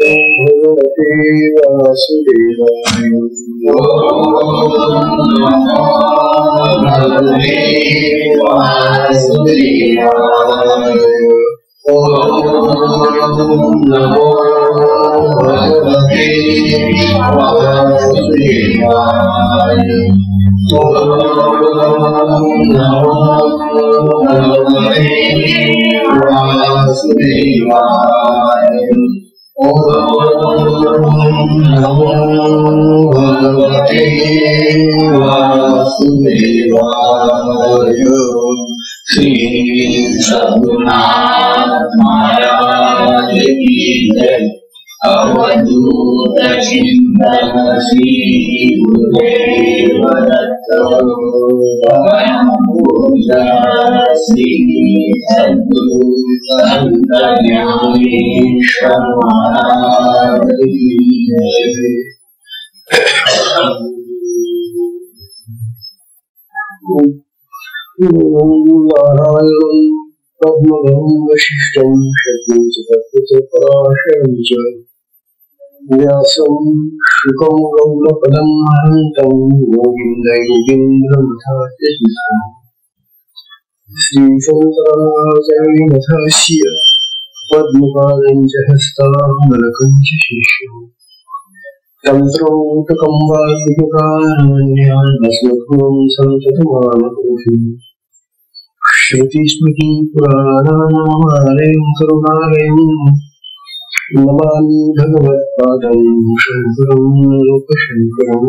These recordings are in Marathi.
भगवते वासुदेवाय। भगवते वासुदेवाय। नमो भगवते वासुदेवाय। नमो भगवते वासुदेवाय। नमो भगवते वासुदेवाय। श्री सद्गुरुनाथ महाराज की जय। अवधूत चिंतन श्री गुरुदेव दत्त। परम पूज्य श्री सद्गुरु संत ज्ञानेश्वर महाराज की जय। नारायणं ब्रह्मणं वसिष्ठं शक्तिं च तत्त्वपराशरं च व्यासं शुकं गौडपदं महन्तं योगीन्द्रमथात्यजितं श्रीशङ्कराचार्यमथास्य पद्मपादं च हस्तामलकं च शिष्यं तन्त्रौतकं वार्तिककान्यान्मस्मभुवं सन्ततमानतोषिम् श्रुतिस्मृति पुराणानामालयं करुणालयं नमामि भगवत्पादं शङ्करं लोकशङ्करं।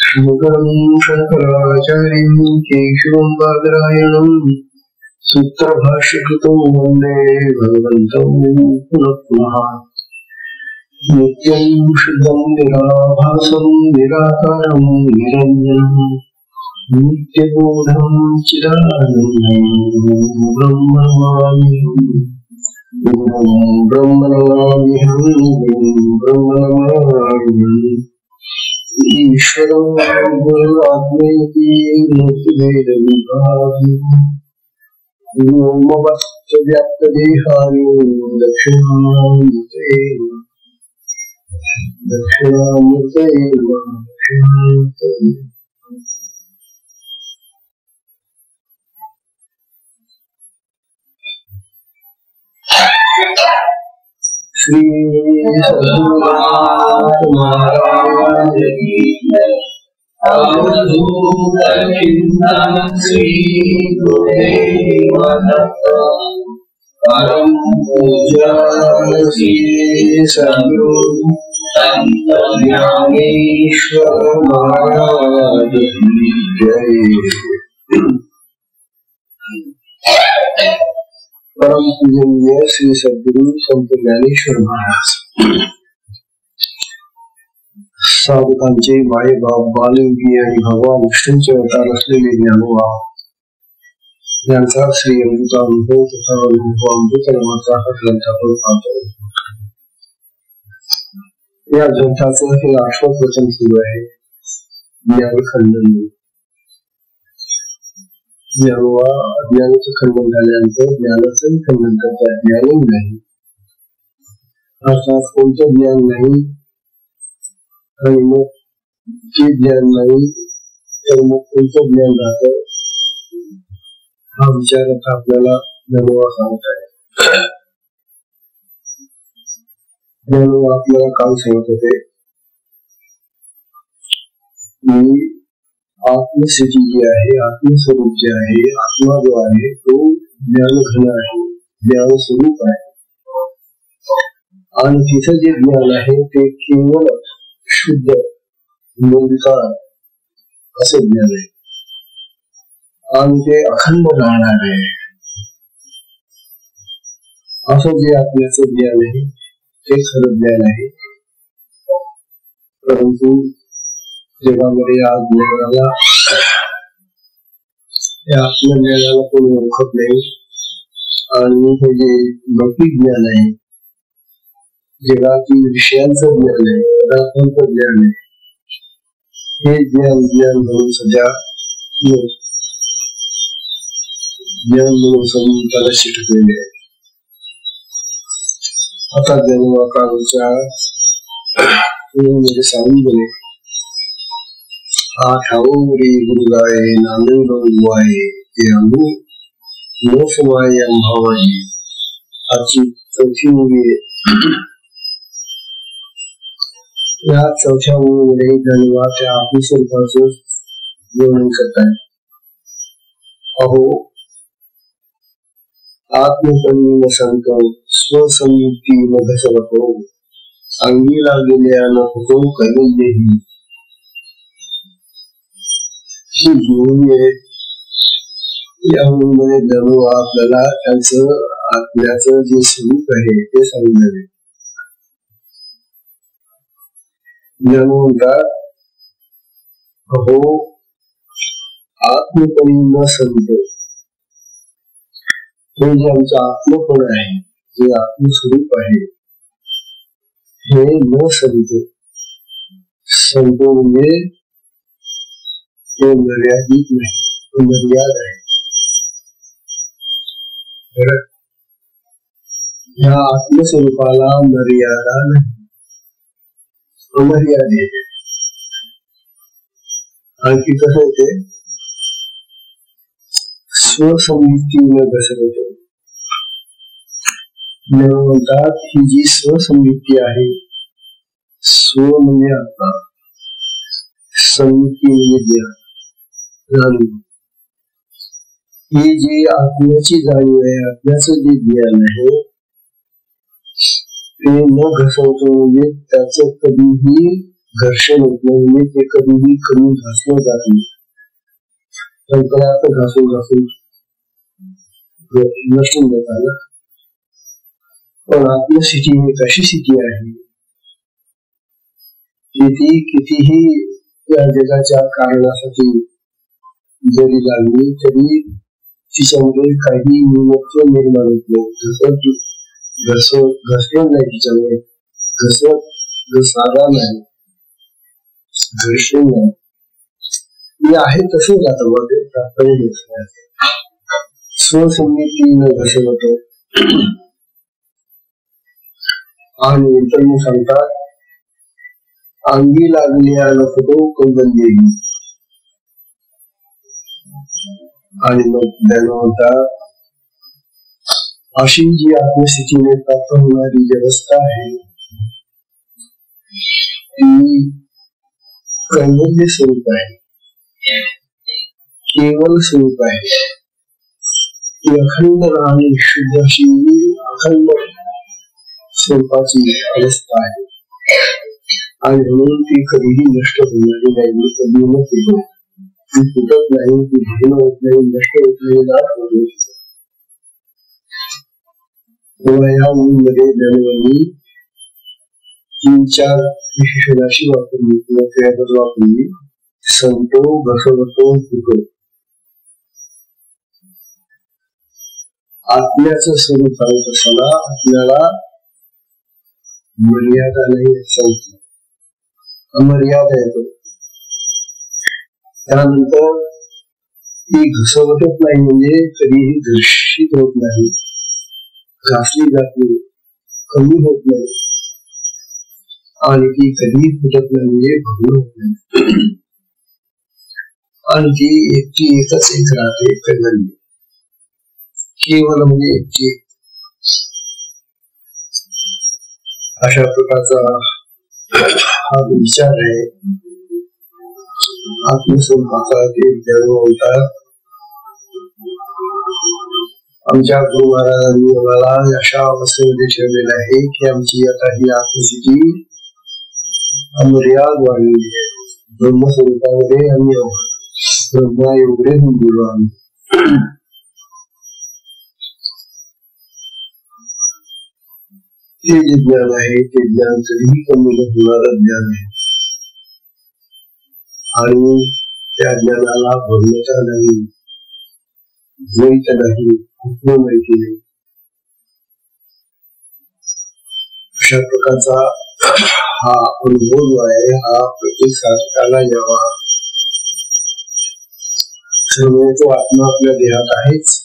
शङ्करं शङ्कराचार्यं केशवं बादरायणं सूत्रभाष्यकृतं वन्दे भगवन्तं पुनः पुनः। नित्यं शुद्धं निराभासं निराकारं निरञ्जनं नित्यबोधं चिदानन्दं ब्रह्म नमाम्यहम्। ईश्वरं गुरुरात्मेति मूर्तिभेदविभागिनं व्योमवश्च व्याप्तदेहाय दक्षिणामूर्तये श्री सद्गुरुनाथ महाराज की जय। अवधूत चिंतन श्री गुरुदेव दत्त। परम पूज्य श्री सद्गुरु संत ज्ञानेश्वर महाराज की जय। परम पूजनीय श्री सद्गुरु संत ज्ञानेश्वर महाराज साधकांचे माये बाप बालयोगी आणि भगवान विष्णूंचे अवतार असलेले ज्ञानोबा यांचा श्री अमृतानुभव तथा अनुभवामृत नावाचा हा ग्रंथ आपण पाहतो। या ग्रंथाचं हे आश्वास वचन सुरू आहे। ज्ञानखंडन ज्ञानोबा अज्ञानाचं खंडन झाल्यानंतर ज्ञानाचं खंडन करतात। ज्ञान नाही अर्थात कोणतं ज्ञान नाही आणि मग जे ज्ञान नाही तर मग कोणतं ज्ञान राहतं हा विचार आता आपल्याला ज्ञानोबा सांगत आहे। ज्ञानोबा आपल्याला काल सांगत होते की आत्मस्थिती जी आहे, आत्मस्वरूप जे आहे, आत्मा जो आहे तो ज्ञानघन आहे, ज्ञान स्वरूप आहे आणि तिथं जे ज्ञान आहे ते केवळ शुद्ध निर्विकार असं ज्ञान आहे आणि ते अखंड राहणार आहे असं जे आत्म्याचं ज्ञान आहे ते खरं ज्ञान आहे। परंतु जगामध्ये या ज्ञानाला या आत्मज्ञानाला कोणी ओळखत नाही आणि हे जे लौकिक ज्ञान आहे, जगातील विषयांचं ज्ञान आहे, पदार्थांचं ज्ञान आहे, हे ज्ञान म्हणून सध्या ज्ञान म्हणून त्याला शिकलेले आहे आता जन्माकाळच्या सांगले आठावरी गुरुगाये नानंद उवाये ते अनु मोसमाये अंभावाये आजची चौथी मुली आहे. या चौथ्या मुलीमध्ये धन्यवाद आत्मस्वरूपाचं वर्णन करताय. अहो आत्मपणी संत स्वसंयुक्ती न घसरतो अंगी लागलेल्या नको कैवल्यही ही गुरु आहे. यामुळे जणू आपल्याला त्यांचं आत्म्याचं जे स्वरूप आहे ते समजले. जणू म्हणतात अहो आत्मपणी न संत हे जे आमचं आत्मपण आहे जे आत्मस्वरूप आहे हे न संत संत म्हणजे ते मर्यादित नाही, तो मर्याद आहे. या आत्मस्वरूपाला मर्यादा नाही, अमर्याद आहे. आणखी कसं होते स्वसंयुक्तीने घसरतो म्हणतात ही जी स्वसंयुक्ती आहे. स्व म्हणजे आत्मा, संयुक्ती म्हणजे ज्ञान जाणीव. ही जी आत्म्याची जाणीव आहे, आत्म्याचं जे ज्ञान आहे ते न घसवतो म्हणजे त्याचं कधीही घर्षण होत नाही, म्हणजे ते कधीही कमी घासलं जात नाही. घासून घासून नसून जाताना. पण आत्मस्थिती ही कशी स्थिती आहे की ती कितीही या जगाच्या कारणासाठी जरी लागली तरी तिच्यामध्ये काही न्यूनत्व निर्माण होत नाही. घसरण नाही, तिच्यामुळे घसारा नाही, घर्षण नाही. मी आहे तसं जातं मध्ये तात्पर्य स्वसंयुक्तीने घसरतो. आणि नंतर मग सांगतात अंगी लागल्या नको कौबंदी. आणि मग त्यानं म्हणतात अशी जी आत्मस्थितीने प्राप्त होणारी व्यवस्था आहे ती कैवल्य स्वरूप आहे, केवळ स्वरूप आहे. ती अखंड राहणे शुद्ध अशी अखंड स्वरूपाची अवस्था आहे. आणि म्हणून ती कधीही नष्ट होणारी नाही, कधी न केली. ती फुटत नाही, ती भग्न होत नाही, नष्ट होत नाही, नाश होत नाही. या मुलीमध्ये जन्मनी 3-4 विशेषणाशी वापरली किंवा क्रियापद वापरली. संतो घसवतो फुटो. आत्म्याचं स्वरूप सांगत असताना आपल्याला मर्यादा नाही सांगतो, अमर्यादा येतो. त्यानंतर ती घसवतच नाही म्हणजे कधीही घर्षित होत नाही, घासली जात नाही, कमी होत नाही. आणि ती कधीही फुटत नाही म्हणजे भग्न होत नाही. आणि ती एकची एकच एक राहते, कैवल्य केवळ म्हणजे एकची. अशा प्रकारचा हा विचार आहे आत्मस्वरूपाचा. ते जन्म होतात. आमच्या गुरु महाराजांनी आम्हाला अशा अवस्थेमध्ये ठेवलेला आहे की आमची आता ही आत्मस्थिती अमर्याद वाढलेली आहे. ब्रह्मस्वरूपामध्ये आम्ही ब्रह्मा एवढे बोललो आम्ही. ते जे ज्ञान आहे ते ज्ञान कधीही कमी होणारं ज्ञान आहे. आणि त्या ज्ञानाला भग्नता नाही, द्वैत नाही, माहिती नाही. अशा प्रकारचा हा अनुभव जो आहे हा प्रत्येक साधकाला यावा. सर्व तो आत्मा आपल्या देहात आहेच,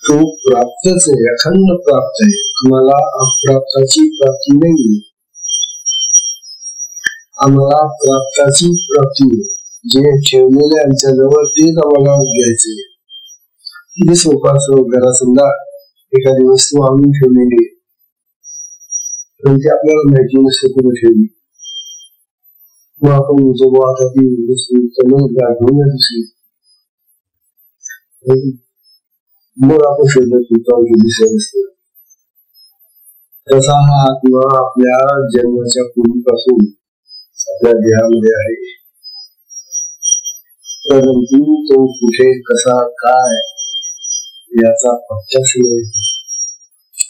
तो प्राप्तच आहे, अखंड प्राप्त आहे. आम्हाला अप्राप्ताची प्राप्ती नाही, आम्हाला प्राप्ताची प्राप्ती आहे. जे ठेवलेले आमच्या जवळ तेच आम्हाला घ्यायचे. किती सोपा घरा समजा एखादी वस्तू आणून ठेवलेली आहे, पण ती आपल्याला माहिती नसते कुठे ठेवली. मग आपण जेव्हा आता ती वस्तू घेऊन दुसरी मग आपण शोधत होतो दिसत असतो. तसा हा आत्मा आपल्या जन्माच्या पूर्वीपासून आपल्या देहामध्ये आहे, परंतु तो कुठे कसा काय याचा पत्ताच नाही.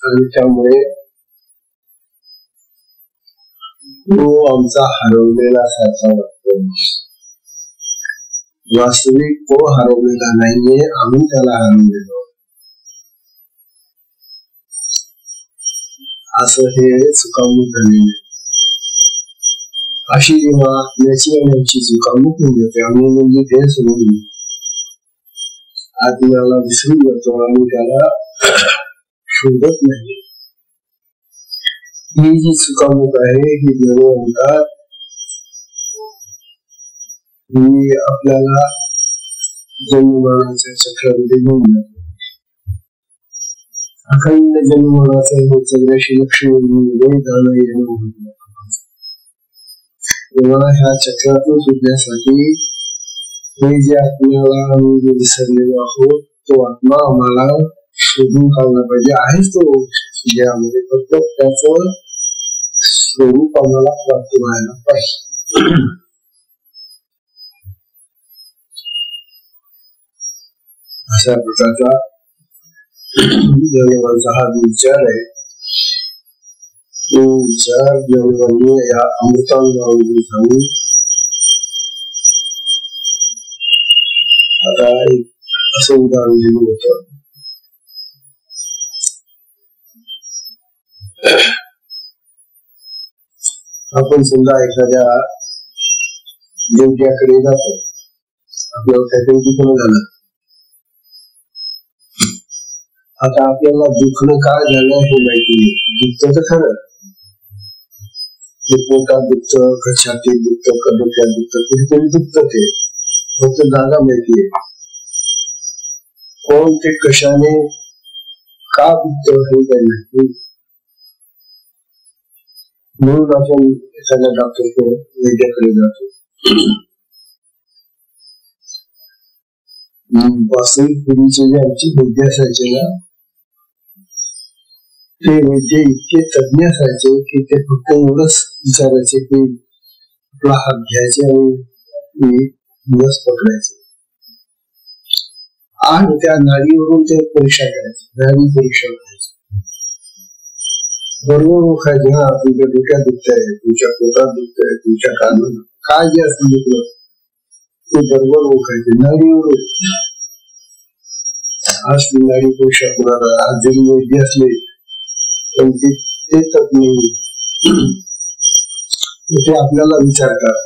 आणि त्यामुळे तो आमचा हरवलेला सारखा वाटतो. वास्तविक तो हरवलेला नाहीये, आम्ही त्याला हरवलेलो असं हे चुकावणूक झालेली. अशी जेव्हा आत्म्याची आणि आमची चुकावणूक होऊन जाते, आम्ही म्हणजे ते सोडून आत्म्याला विसरून जातो आणि त्याला शोधत नाही. ही जी चुकावणूक आहे ही जण म्हणतात ही आपल्याला जन्ममरणाच्या चक्रामध्ये घेऊन जाते. अखंड जन्ममरणाचं हे सगळ्याशी लक्ष जाणं येणं होतं. तेव्हा ह्या चक्रातून सुटण्यासाठी हे जे आपल्याला आम्ही जे विसरलेलो आहोत तो आत्मा आम्हाला शोधून काढला पाहिजे. आहेच तो देहामध्ये, फक्त त्याचं स्वरूप आम्हाला प्राप्त व्हायला पाहिजे. अशा प्रकारचा ज्ञानोबांचा हा विचार आहे. तो विचार ज्ञानोबांनी या अमृतांगावरून सांगून आता एक असं उदाहरण दिलं होतं. आपण समजा एखाद्या देवट्याकडे जातो, आपल्याला काहीतरी दुखणं झालं. आता आपल्याला दुखणं काय झालं हे माहिती नाही. दुखतं तर खरं, ते पोटात दुखतं, छातीत दुखतं, डोक्यात दुखतं, कुठेतरी दुखतं, ते फक्त जागा माहितीये. कोण ते कशाने का दुखतं हे काय माहिती. म्हणून आपण एखाद्या डॉक्टरकडे वैद्याकडे जातो. वास्तविक पूर्वीचे जे आमचे वैद्य असायचे ना, ते वैद्य इतके तज्ञ असायचे की ते फक्त एवढंच विचारायचे की आपला हात घ्यायचे आणि लस पकडायचे आणि त्या नाडीवरून ते परीक्षा करायचे. नाडी परीक्षा करायची. बरोबर ओळखायचे, हा तुमच्या डोक्यात दुखतंय, तुमच्या पोटात दुखतंय, तुमच्या कानात काय जे असतं दुखलं ते बरोबर ओळखायचे नाडीवरून. आज ती नाडी परीक्षा कोणाला आज जरी वैद्य असले पण ते तज्ञ ते आपल्याला विचारतात,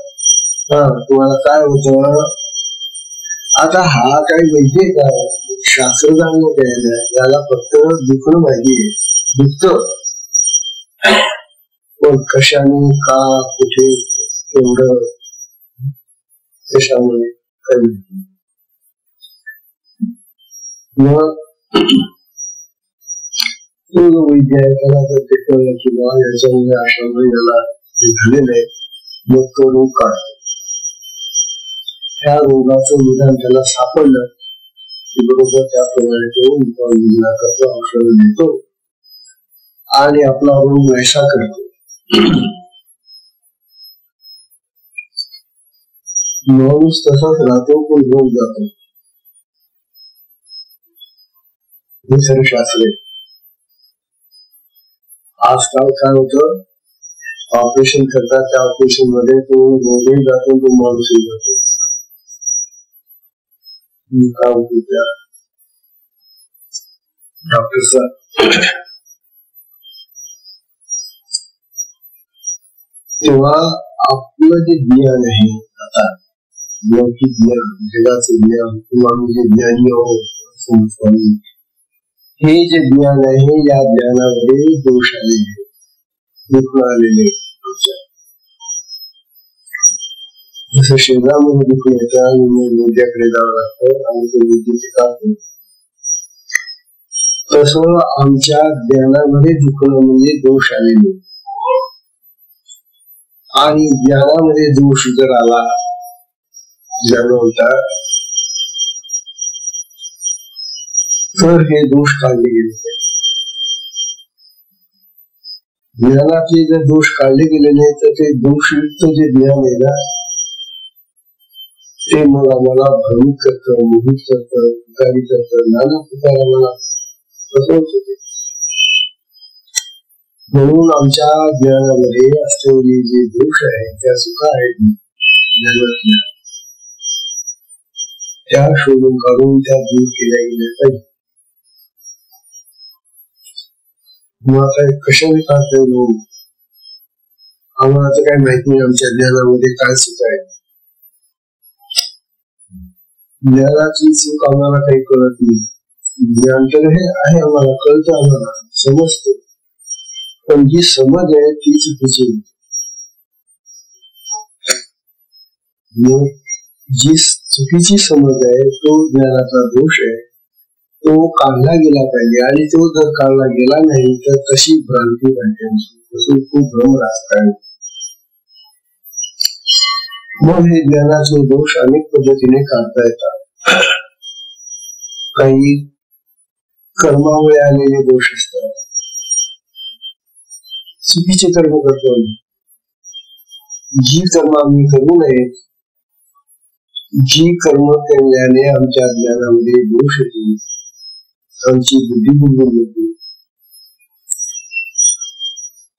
हा तुम्हाला काय होतं. आता हा काही वैद्य का शास्त्रज्ञ काय नाही, याला फक्त दुखणं माहितीये. दुखतं पण कशाने का कुठे एवढं कशामुळे काही माहिती. मग तो जो वैद्य आहे त्याला जर ते कळलं की बा याच्यामुळे अशामुळे याला झालेलं आहे, मग तो रोग काढतो. त्या रोगाचं निदान त्याला सापडलं की बरोबर त्याप्रमाणे तो उपाययोजना करतो, औषध देतो आणि आपला रोग नाहीसा करतो. माणूस तसाच राहतो पण रोग जातो. हे खरं शास्त्र आहे. आजकाल काय होतं, ऑपरेशन करतात, त्या ऑपरेशन मध्ये तो रोगही जातो, तो माणूसही जातो. काय होतं त्या डॉक्टरचा तेव्हा आपलं जे ज्ञान आहे, आता लौकिक ज्ञान, जगाचं ज्ञान किंवा आम्ही जे ज्ञानी आहोत हे जे ज्ञान आहे या ज्ञानामध्ये दोष आलेले, दुखणं आलेले. जसं शरीरामध्ये दुखून येतं आणि वैद्याकडे जावं लागतं आणि ते वैद्याचे काम करतो, तसं आमच्या ज्ञानामध्ये दुखणं म्हणजे दोष आलेले. आणि ज्ञानामध्ये दोष जर आला, ज्ञान होता, तर हे दोष काढले गेले. ज्ञानाचे जर दोष काढले गेले नाही तर ते दोषयुक्त जे ज्ञान आहे ना, ते मग आम्हाला भ्रमित करतं, मोहित करतं, विकारी करतं, नाना प्रकारे आम्हाला फसवत होते. म्हणून आमच्या ज्ञानामध्ये असलेले जे दोष आहेत, त्या चुका आहेत ज्ञानातल्या, त्या शोधून काढून त्या दूर केल्या गेल्या पाहिजे. मग आता कशाने काढता येईल? आम्हाला तर काय माहिती नाही आमच्या ज्ञानामध्ये काय चुका आहे. ज्ञानाची चूक आम्हाला काही कळत नाही. ज्ञान तर हे आहे, आम्हाला कळतं, आम्हाला समजतं, पण जी समज आहे ती चुकीची. जी चुकीची समज आहे तो ज्ञानाचा दोष आहे, तो काढला गेला पाहिजे. आणि तो जर काढला गेला नाही तर तशी भ्रांती राहते, खूप भ्रम राहत. मग हे ज्ञानाचे दोष अनेक पद्धतीने काढता येतात. काही कर्मामुळे आलेले दोष असतात, चुकीचे कर्म करतो, जी कर्म आम्ही करू नये, जी कर्म केल्याने आमच्या ज्ञानामध्ये दोष येतो, आमची बुद्धी बिघडून येते,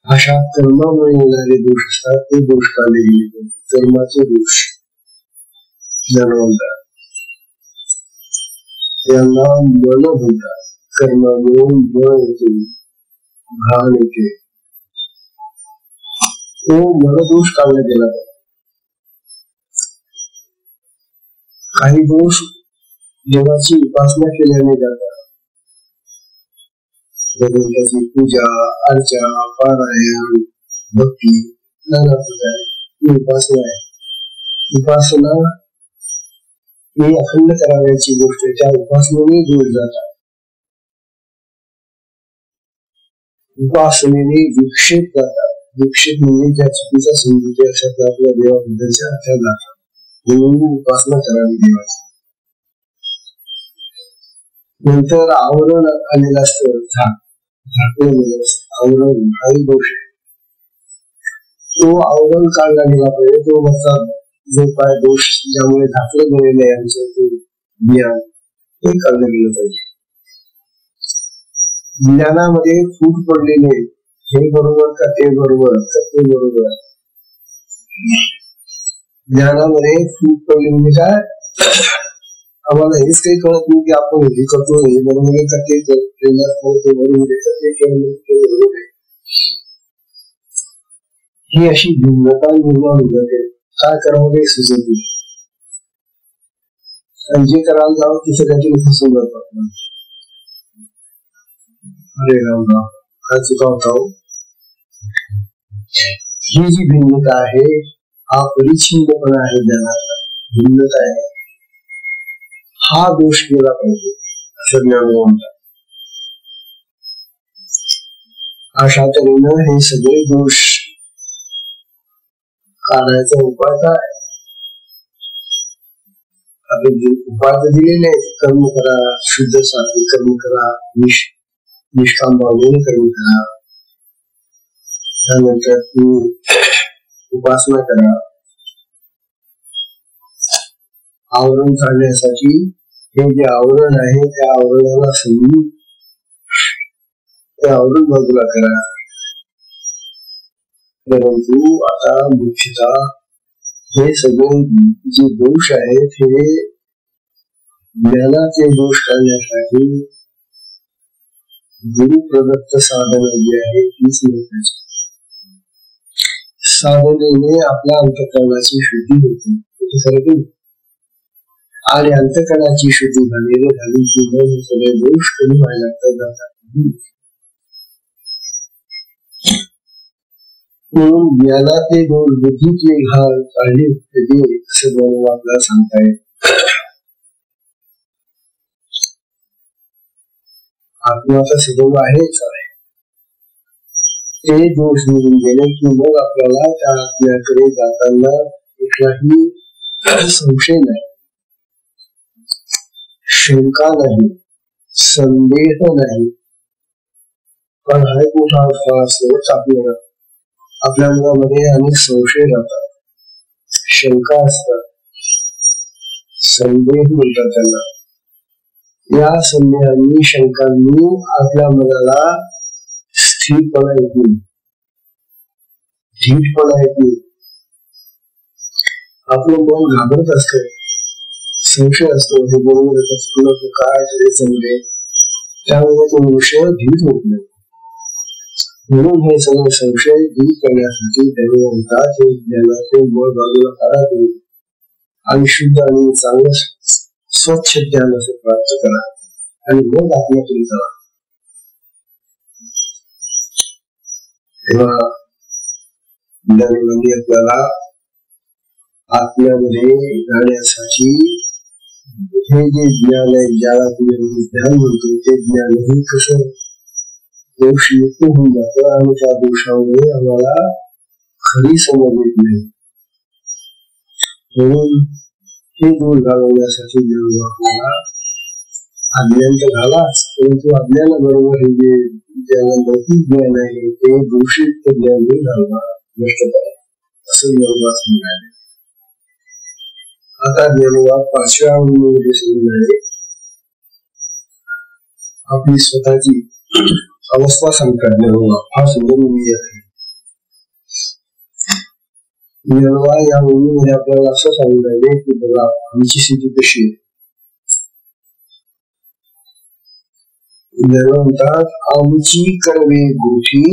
अशा कर्मामुळे येणारे दोष असतात. ते दोष काढले गेले, कर्माचे दोष जाणवतात. त्यांना मन होतात. कर्मामुळे मन येते, भान येते, तो मनदोष काढला गेला. काही दोष देवाची उपासना केल्याने जातात. भगवंताची पूजा, अर्चा, पारायण, भक्ती, नाना प्रकारे उपासना आहे. उपासना ही अखंड करावयाची गोष्ट आहे. त्या उपासनेने दूर जातात. उपासनेने विक्षेप जातात. विक्षेप म्हणजे त्या चुकीचा समजुती अशात आपल्या देवाबद्दलच्या अर्थात जातात. म्हणून उपासना करावी देवाची. नंतर आवरण आलेलं असतं, झाकलेलं आवरण, काही दोष आहे. तो आवरण काढला गेला पाहिजे. तो मसा जो काय दोष ज्यामुळे झाकलं गेलेलं आहे आमचं ते ज्ञान, ते काढलं गेलं पाहिजे. ज्ञानामध्ये फूट पडलेले, हे बरोबर का ते बरोबर का ते बरोबर. ज्ञानामध्ये फूट पडली म्हणजे काय, आम्हाला हेच काही कळत नाही की आपण हे करतो, हे बरोबर आहे का ते बरोबर आहे का ते बरोबर आहे. ही अशी भिन्नता निर्माण होत जाते. काय करावं हे सुचत नाही. आणि जे करायला जावं तिथे काहीतरी फसून जातात. अरे राम राम, काय चुका होता. ही जी भिन्नता आहे, हा परिच्छिन्नपणा आहे ज्ञानातला, भिन्नता आहे. हा दोष केला पाहिजे असं ज्ञान म्हणतात. अशा तऱ्हेनं हे सगळे दोष काढायचा उपाय काय? आपण जे उपाय दिलेले आहेत, कर्म करा, शुद्ध सात्विक कर्म करा, निष्काम भावनेने कर्म करा, त्यानंतर उपासना करा. आवरण काढण्यासाठी हे जे आवरण आहे त्या आवरणाला समजून ते आवरण बाजूला करा. परंतु आता मुख्यतः हे सगळे जे दोष आहेत हे ज्ञानाचे दोष काढण्यासाठी गुरु प्रदत्त साधन जे आहे तीच महत्वाची. साधनेने आपल्या अंतःकरणाची शुद्धी होते. आणि अंतकरणाची शुद्धी झाली की मग हे सगळे दोष कमी व्हायला लागतात. म्हणून ज्ञानातले दोष बुद्धीतले घाल काढले असं म्हणून आपल्याला सांगता येईल. आत्माचा स्वभाव आहेच आहे. ते दोष निघून गेले की मग आपल्याला त्या आत्म्याकडे जाताना कुठलाही संशय नाही, शंका नाही, संदेह नाही. पण हा एक मोठा अडथळा असतोच आपल्याला. आपल्या मनामध्ये अनेक संशय राहतात, शंका असतात, संदेह म्हणतात त्यांना. या संदेहांनी शंकांनी आपल्या मनाला स्थिरपणा येत नाही, धीटपणा येत नाही. आपलं मन घाबरत असतं, संशय असतो, हे बरोबर येतं काय तरी समजे, त्यामुळे तो मनुष्य धीट होत नाही. म्हणून हे सगळे संशय दूर करण्यासाठी त्यांनी म्हणतात हे ज्ञानाचे मूळ बाजूला काढा तुम्ही आणि शुद्ध आणि चांगलं स्वच्छ ज्ञान असं प्राप्त करा आणि मग आत्म्याकडे जावा. तेव्हा ज्ञानामध्ये आपल्याला आत्म्यामध्ये जाण्यासाठी हे जे ज्ञान आहे, ज्याला तुम्ही ज्ञान म्हणतो, ते ज्ञान हे कसं दोषयुक्त होऊन जातं आणि त्या दोषामुळे आम्हाला खरी समज येत नाही. म्हणून हे दोष घालवण्यासाठी आपल्याला अज्ञान तर घालाच, परंतु अज्ञानाबरोबर हे जे ज्याला लौकिक ज्ञान आहे ते दूषित ज्ञान घालवा, नष्ट करा, असं ज्ञानवाद सांगायला. आता ज्ञानवाद 5व्या अवधीमध्ये समजणारे आपली स्वतःची अवस्था सांगतात. ज्ञानवाद हा सुंदर आहे. ज्ञानवाद या मुलीमध्ये आपल्याला असं सांगितलं की बघा आमची स्थिती कशी आहे. म्हणतात आमची करवे गोठी,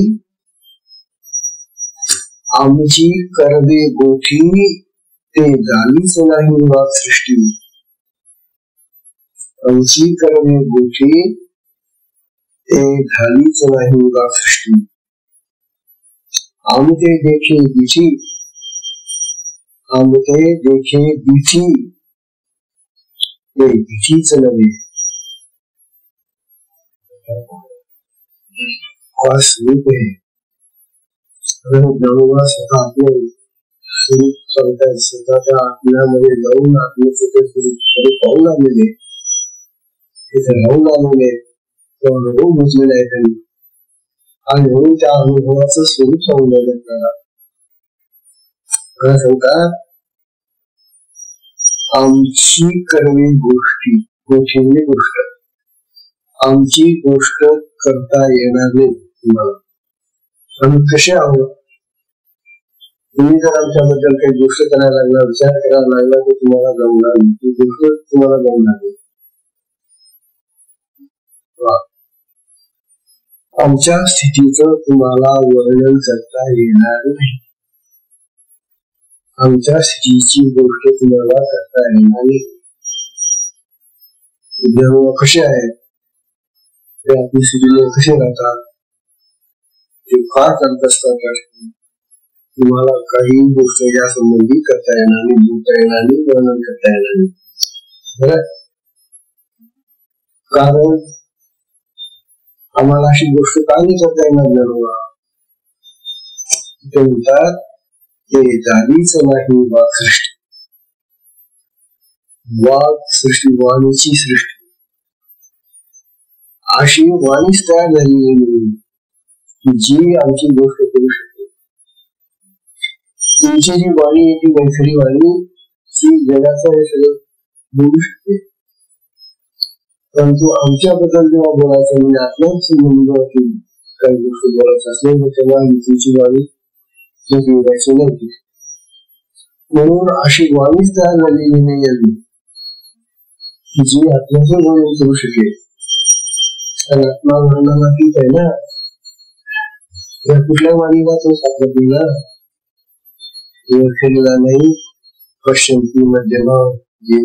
आमची करवे गोठी ते झालीच नाही वाद सृष्टी. आमची करवे गोठी ते झालीच नाही वाद सृष्टी. आमते देखे बिठी, आमते देखे बिठी ते बिठीच नव्हे. हा स्वरूप आहे. ज्ञानोबा स्वतः आपले स्वरूप सांगतात, स्वतः त्या आत्म्यामध्ये जाऊन आत्म्याचे स्वरूप पाहून आलेले, तिथे राहून आलेले, तो अनुभव बुजलेला आहे त्यांनी आणि म्हणून त्या अनुभवाचं स्वरूप सांगलेलं आपल्याला. सांगतात आमची कर्मे गोष्टी, गोष्टींनी गोष्ट, आमची गोष्ट करता येणार नाही तुम्हाला. आम्ही कसे आहोत, तुम्ही जर आमच्याबद्दल काही गोष्ट करायला लागला, विचार करायला लागला, तर तुम्हाला जमणार नाही, ती गोष्ट तुम्हाला जमणार नाही. आमच्या स्थितीचं तुम्हाला वर्णन करता येणार नाही, आमच्या स्थितीची गोष्ट तुम्हाला करता येणार नाही. जेव्हा कसे आहेत ते आपली स्थितीने कसे राहतात, ते काय करत असतात, तुम्हाला काही गोष्ट या संबंधी करता येणार नाही, बोलता येणार नाही, वर्णन करता येणार नाही. बरं, कारण आम्हाला अशी गोष्ट का नाही करता येणार नाही. ते म्हणतात ते झालीच नाही वाक सृष्टी. वाक सृष्टी, वाणीची सृष्टी, अशी वाणीच तयार झाली की जी आमची गोष्ट करू शकते. तुमची जी वाणी आहे ती मैत्री वाणी, ती जगाचं हे सगळं बोलू शकते. परंतु आमच्याबद्दल जेव्हा बोलायचं म्हणजे आपल्याच काही गोष्ट बोलायचं असले तेव्हा तुमची वाणी बोलायची नाही. म्हणून अशी वाणीच तयार झालेली नाही आली की जी आत्म्याचं वर्णन करू शकेल. आत्मा वर्णनाला ठीक आहे ना, या कुठल्या वाणीला तो सापडत नाही ना. केलेला नाही पश्चिम मध्यमा जे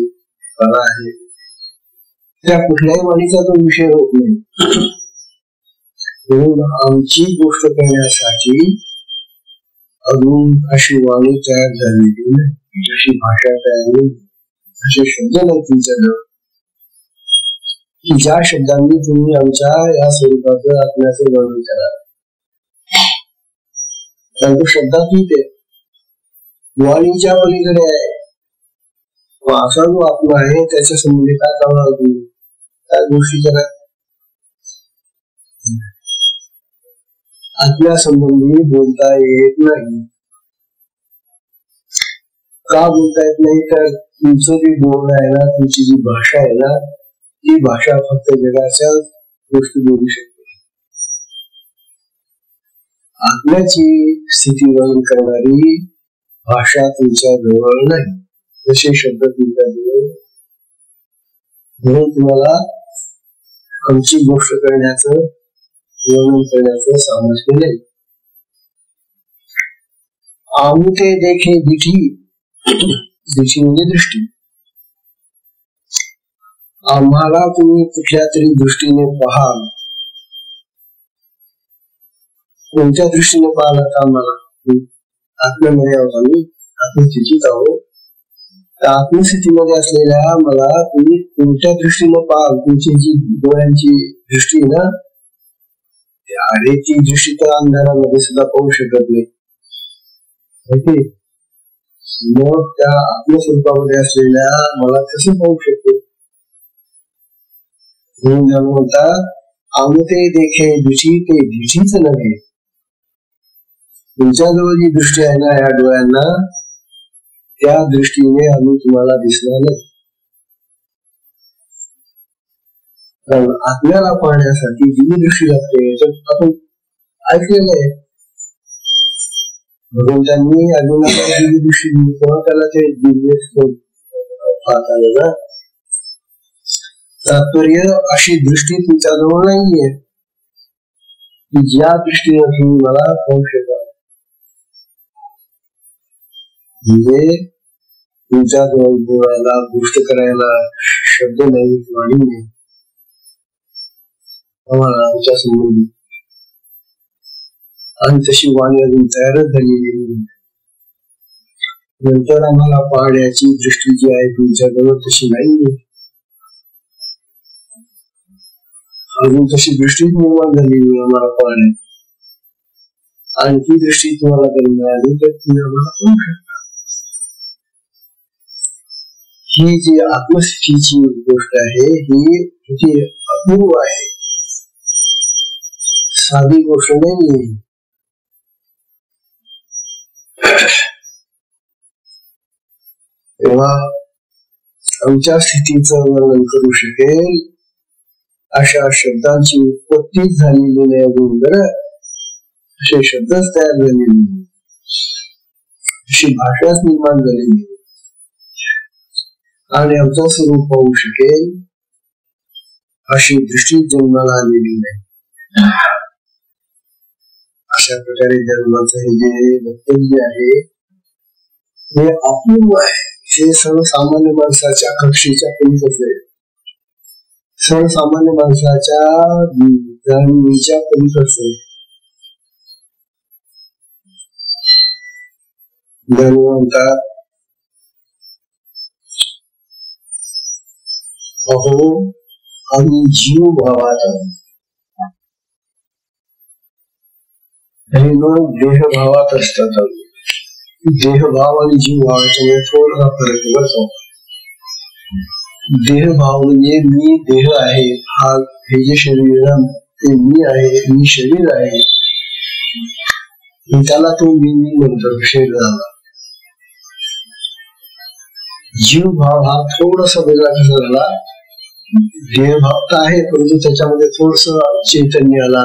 कला आहे त्या कुठल्याही वाणीचा तो विषय होत नाही. म्हणून आमची गोष्ट करण्यासाठी अजून अशी वाणी तयार झालेली नाही, जशी भाषा तयार नाही, असे शब्द नाही तुमच्याजवळ की ज्या शब्दांनी तुम्ही आमच्या या स्वरूपाचं आत्म्याचं वर्णन करा. कारण तो शब्दातीत आहे, वाणीच्या पलीकडे आहे. असा जो आत्मा आहे त्याच्या संबंधी काय करणार तुम्ही, काय गोष्टी करा. आत्म्या संबंधी बोलता येत नाही. का बोलता येत नाही तर तुमचं जे बोलणं आहे ना, तुमची जी भाषा आहे ना, ती भाषा फक्त जगाच्या गोष्टी बोलू शकते. आत्म्याची स्थिती वर्णन करणारी भाषा तुमच्या जवळ नाही, जसे शब्द तुमच्या जवळ. म्हणून तुम्हाला आमची गोष्ट करण्याचं वर्णन करण्याचं सामर्थ्य नाही. आमुते देखे दिठी, दिठी म्हणजे दृष्टी. आम्हाला तुम्ही कुठल्या तरी दृष्टीने पाहाल. कोणत्या दृष्टीने पाहाल आम्हाला? आत्म्यामध्ये आहोत आम्ही, आत्मस्थितीत आहोत. त्या आत्मस्थितीमध्ये असलेल्या मला तुम्ही कोणत्या दृष्टीने पाहाल? तुमची जी डोळ्यांची दृष्टी ना, अरे ती दृष्टी तर अंधारामध्ये सुद्धा पाहू शकत नाही. मग त्या आत्मस्वरूपामध्ये असलेल्या मला कसं पाहू शकतो? म्हणून म्हणतात आमुते देखे दिशी, ते दिशीच नव्हे. तुमच्याजवळ जी दृष्टी आहे ना या डोळ्यांना, त्या दृष्टीने आम्ही तुम्हाला दिसणार नाही. कारण आत्म्याला पाहण्यासाठी जी दृष्टी लागते तर आपण ऐकलेलं आहे. भगवंतांनी अर्जुनाला जी दृष्टी दिली तेव्हा त्याला ते दिव्य पाहता आलं ना. तात्पर्य अशी दृष्टी तुमच्याजवळ नाहीये की ज्या दृष्टीने तुम्ही मला पाहू शकाल. म्हणजे तुमच्याजवळ बोलायला, गोष्ट करायला शब्द नाही, वाणी नाही आम्हाला आमच्या संबंधी. आणि तशी वाणी अजून तयारच झालेली नाही. नंतर आम्हाला पाहण्याची दृष्टी जी आहे तुमच्याजवळ तशी नाहीये. अजून तशी दृष्टी निर्माण झालेली आम्हाला पाहण्याची. आणि ती दृष्टी तुम्हाला जर मिळाली तर तुम्ही आम्हाला पाहू शकता. ही जी आत्मस्थितीची गोष्ट आहे ही अपूर्व आहे, साधी गोष्ट नाही. तेव्हा आमच्या स्थितीचं वर्णन करू शकेल अशा शब्दांची उत्पत्ती झालेली नाही. अजून बरं असे शब्दच तयार झालेले नाही, अशी भाषाच निर्माण झालेली नाही. आणि आमचं स्वरूप पाहू शकेल अशी दृष्टी जन्माला आलेली नाही. अशा प्रकारे जन्माचं हे जे वक्तव्य आहे हे अपूर्व आहे. हे सर्वसामान्य माणसाच्या कक्षेच्या पलीकडे, सर्वसामान्य माणसाच्या जाणीवीच्या पलीकडे. म्हणतात अहो आम्ही जीव भावात आहोत. हे लोक देहभावात असतात. देहभाव आणि जीव भावाच्या थोडासा फरक आहे. देहभाव म्हणजे मी देह आहे, हा हे जे शरीर ते मी आहे, मी शरीर आहे, त्याला तो मी म्हणतो शरीराला. जीव भाव हा थोडासा वेगळा कसा झाला. देहभाव तर आहे परंतु त्याच्यामध्ये थोडस चैतन्य आला,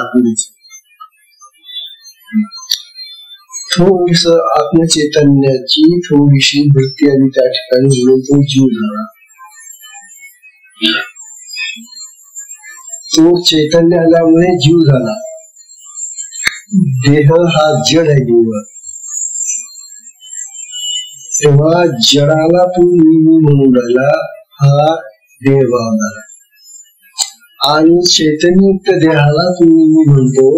थोडस आत्मचैतन्याची थोडीशी वृत्ती आली त्या ठिकाणी, म्हणून तो जीव झाला. तो चैतन्य आल्यामुळे जीव झाला. देह हा जड आहे जीव. तेव्हा जडाला तू मी म्हणून राहिला, हा देहभाव झाला. आणि चैतन्ययुक्त देहाला तुम्ही मी म्हणतो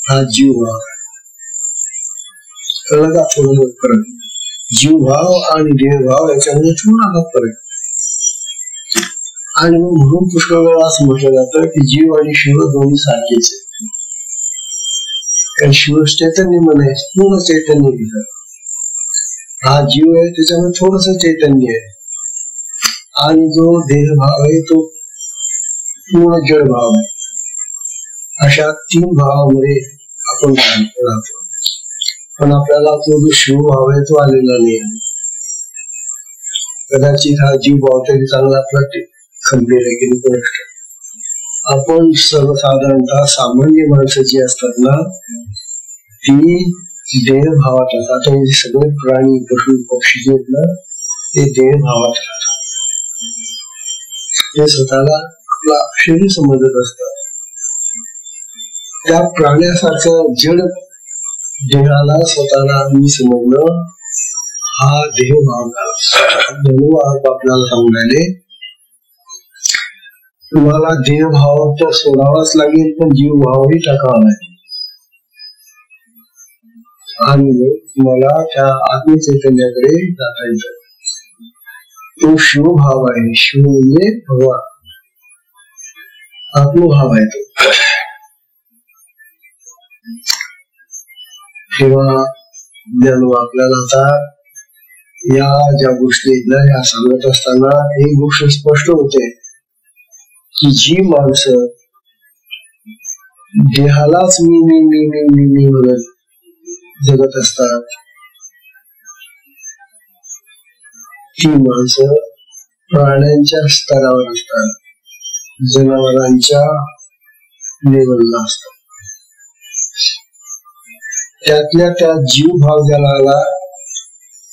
हा जीवभाव. कळलं का थोडं फरक? जीवभाव आणि देहभाव याच्यामध्ये थोडासा फरक. आणि म्हणून पुष्कळ वेळा असं म्हटलं जातं की जीव आणि शिव दोन्ही सारखेच आहेत. कारण शिव चैतन्य म्हणे पूर्ण चैतन्य घेतात. हा जीव आहे त्याच्यामध्ये थोडस चैतन्य आहे. आणि जो देहभाव आहे तो पूर्ण जडभाव आहे. अशा तीन भावामध्ये आपण राहतो. पण आपल्याला तो जो शिवभाव आहे तो आलेला नाही. कदाचित हा जीवभाव तरी चांगला आपला खंबीर आहे की नाही. आपण सर्वसाधारणतः सामान्य माणसं जी असतात ना ती देहभावात असतात. आता सगळे प्राणी पशु पक्षी जे आहेत ना ते देहभावात राहतात. ते स्वतःला आपला शरीर समजत असतात. त्या प्राण्यासारखं जड देहाला स्वतःला मी समजणं हा देहभाव आपल्याला सांगून राहिले. तुम्हाला देहभाव तर सोडावाच लागेल पण जीवभावही टाकावा लागेल. आणि मला त्या आत्मचैतन्याकडे जाता येतं. तो शिवभाव आहे. शिव म्हणजे भगवान, आत्मभाव आहे तो. तेव्हा ज्ञान आपल्याला आता या ज्या गोष्टी आहेत ना या सांगत असताना एक गोष्ट स्पष्ट होते की जी माणसं देहालाच मी मी मी मी मी मी म्हणत जगत असतात ती माणसं प्राण्यांच्या स्तरावर असतात, जनावरांच्या लेवलला असतात. त्यातल्या त्या जीव भाव ज्याला आला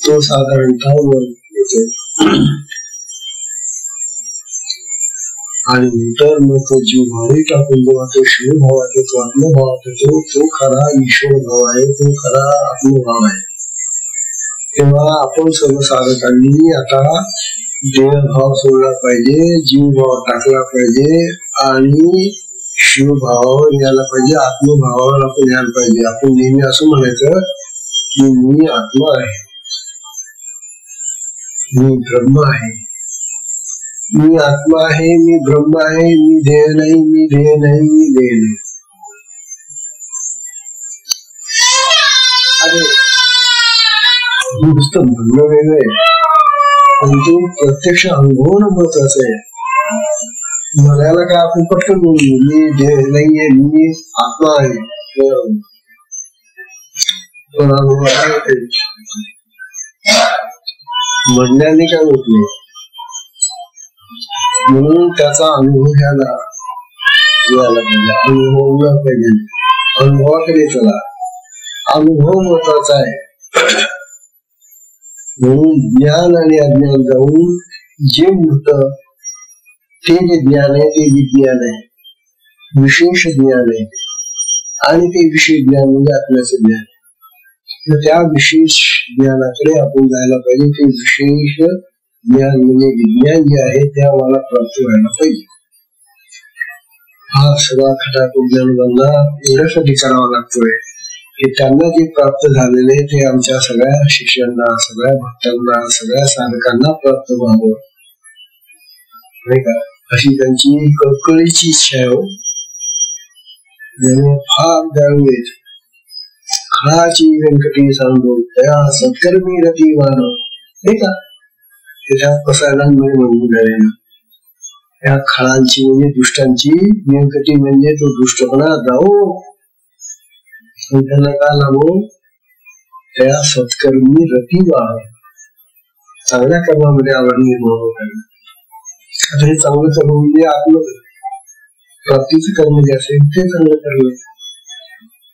तो साधारणतः वर येतो. आणि नंतर मग तो जीव भावही टाकून जेव्हा तो शिवभावात येतो, आत्मभावात येतो, तो खरा ईश्वर भाव आहे, तो खरा आत्मभाव आहे. तेव्हा आपण सर्वसाधकांनी आता देहभाव सोडला पाहिजे, जीवभाव टाकला पाहिजे आणि शिवभावावर यायला पाहिजे, आत्मभावावर आपण यायला पाहिजे. आपण नेहमी असं म्हणायचं की मी आत्मा आहे, मी ब्रह्म आहे, मी आत्मा आहे, मी ब्रह्म आहे, मी देह नाही, मी देह नाही, मी देह नाही. अरे नुसतं म्हणणं वेगळं आहे, परंतु प्रत्यक्ष अनुभवणं महत्वाचं आहे. म्हणायला काय आपण पटकन बोलू मी देह नाहीये, मी आत्मा आहे, पण म्हणण्याने काय होत नाही. म्हणून त्याचा अनुभव घ्यायला पाहिजे, अनुभवला पाहिजे. अनुभवाकडे चला, अनुभव महत्वाचा आहे. म्हणून ज्ञान आणि अज्ञान जाऊन जे मूर्त ते जे ज्ञान आहे ते विज्ञान आहे, विशेष ज्ञान आहे. आणि ते विशेष ज्ञान म्हणजे आत्म्याचं ज्ञान. त्या विशेष ज्ञानाकडे आपण जायला पाहिजे. ते विशेष ज्ञान म्हणजे विज्ञान जे आहे ते आम्हाला प्राप्त व्हायला पाहिजे. हा सगळा खटाटोप ज्ञानबंधा एवढ्यासाठी करावा लागतोय की त्यांना जे प्राप्त झालेले ते आमच्या सगळ्या शिष्यांना, सगळ्या भक्तांना, सगळ्या साधकांना प्राप्त व्हावं, नाही का, अशी त्यांची कळकळीची इच्छा आहे. फार दयाळू आहेत. खळाची व्यंकटी सांगतो त्या सत्कर्मी रती मानव, नाही का, त्याच्यात पसायला म्हणून राहिले. त्या खळांची म्हणजे दुष्टांची व्यंकटी म्हणजे तो दुष्टपणा जाओ त्यांना का लागो, त्या सत्कर्मी रती मानव, चांगल्या कर्मामध्ये आवड निर्माण होत. आता हे चांगलं कर्म म्हणजे आत्म प्राप्तीचं कर्म जे असेल ते चांगलं कर्म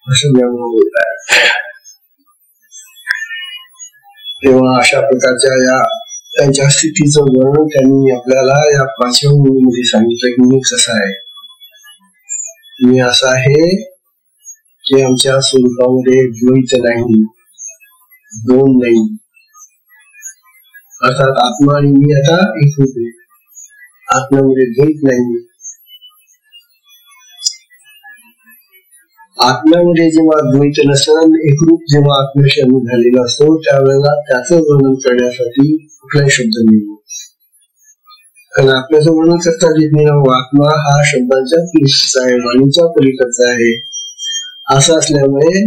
असं ज्ञान होत आहे. तेव्हा अशा प्रकारच्या या त्यांच्या स्थितीचं वर्णन त्यांनी आपल्याला या 5व्या ओळीमध्ये सांगितलं की मी कसा आहे, मी असा आहे की आमच्या स्वरूपामध्ये द्वैत नाही, दोन नाही, अर्थात आत्मा आणि मी आता एक होते. आत्म्यामध्ये द्वैत नाही. आत्म्यामध्ये जेव्हा द्वैत नसन, एकरूप जेव्हा आत्म्याशी अनुभव झालेला असतो त्यावेळेला त्याचं वर्णन करण्यासाठी कुठलाही शब्द नाही. कारण आत्म्याचं वर्णन करता येत नाही. आत्मा हा शब्दांच्या पलीकडचा आहे, वाणीच्या पलीकडचा आहे. असं असल्यामुळे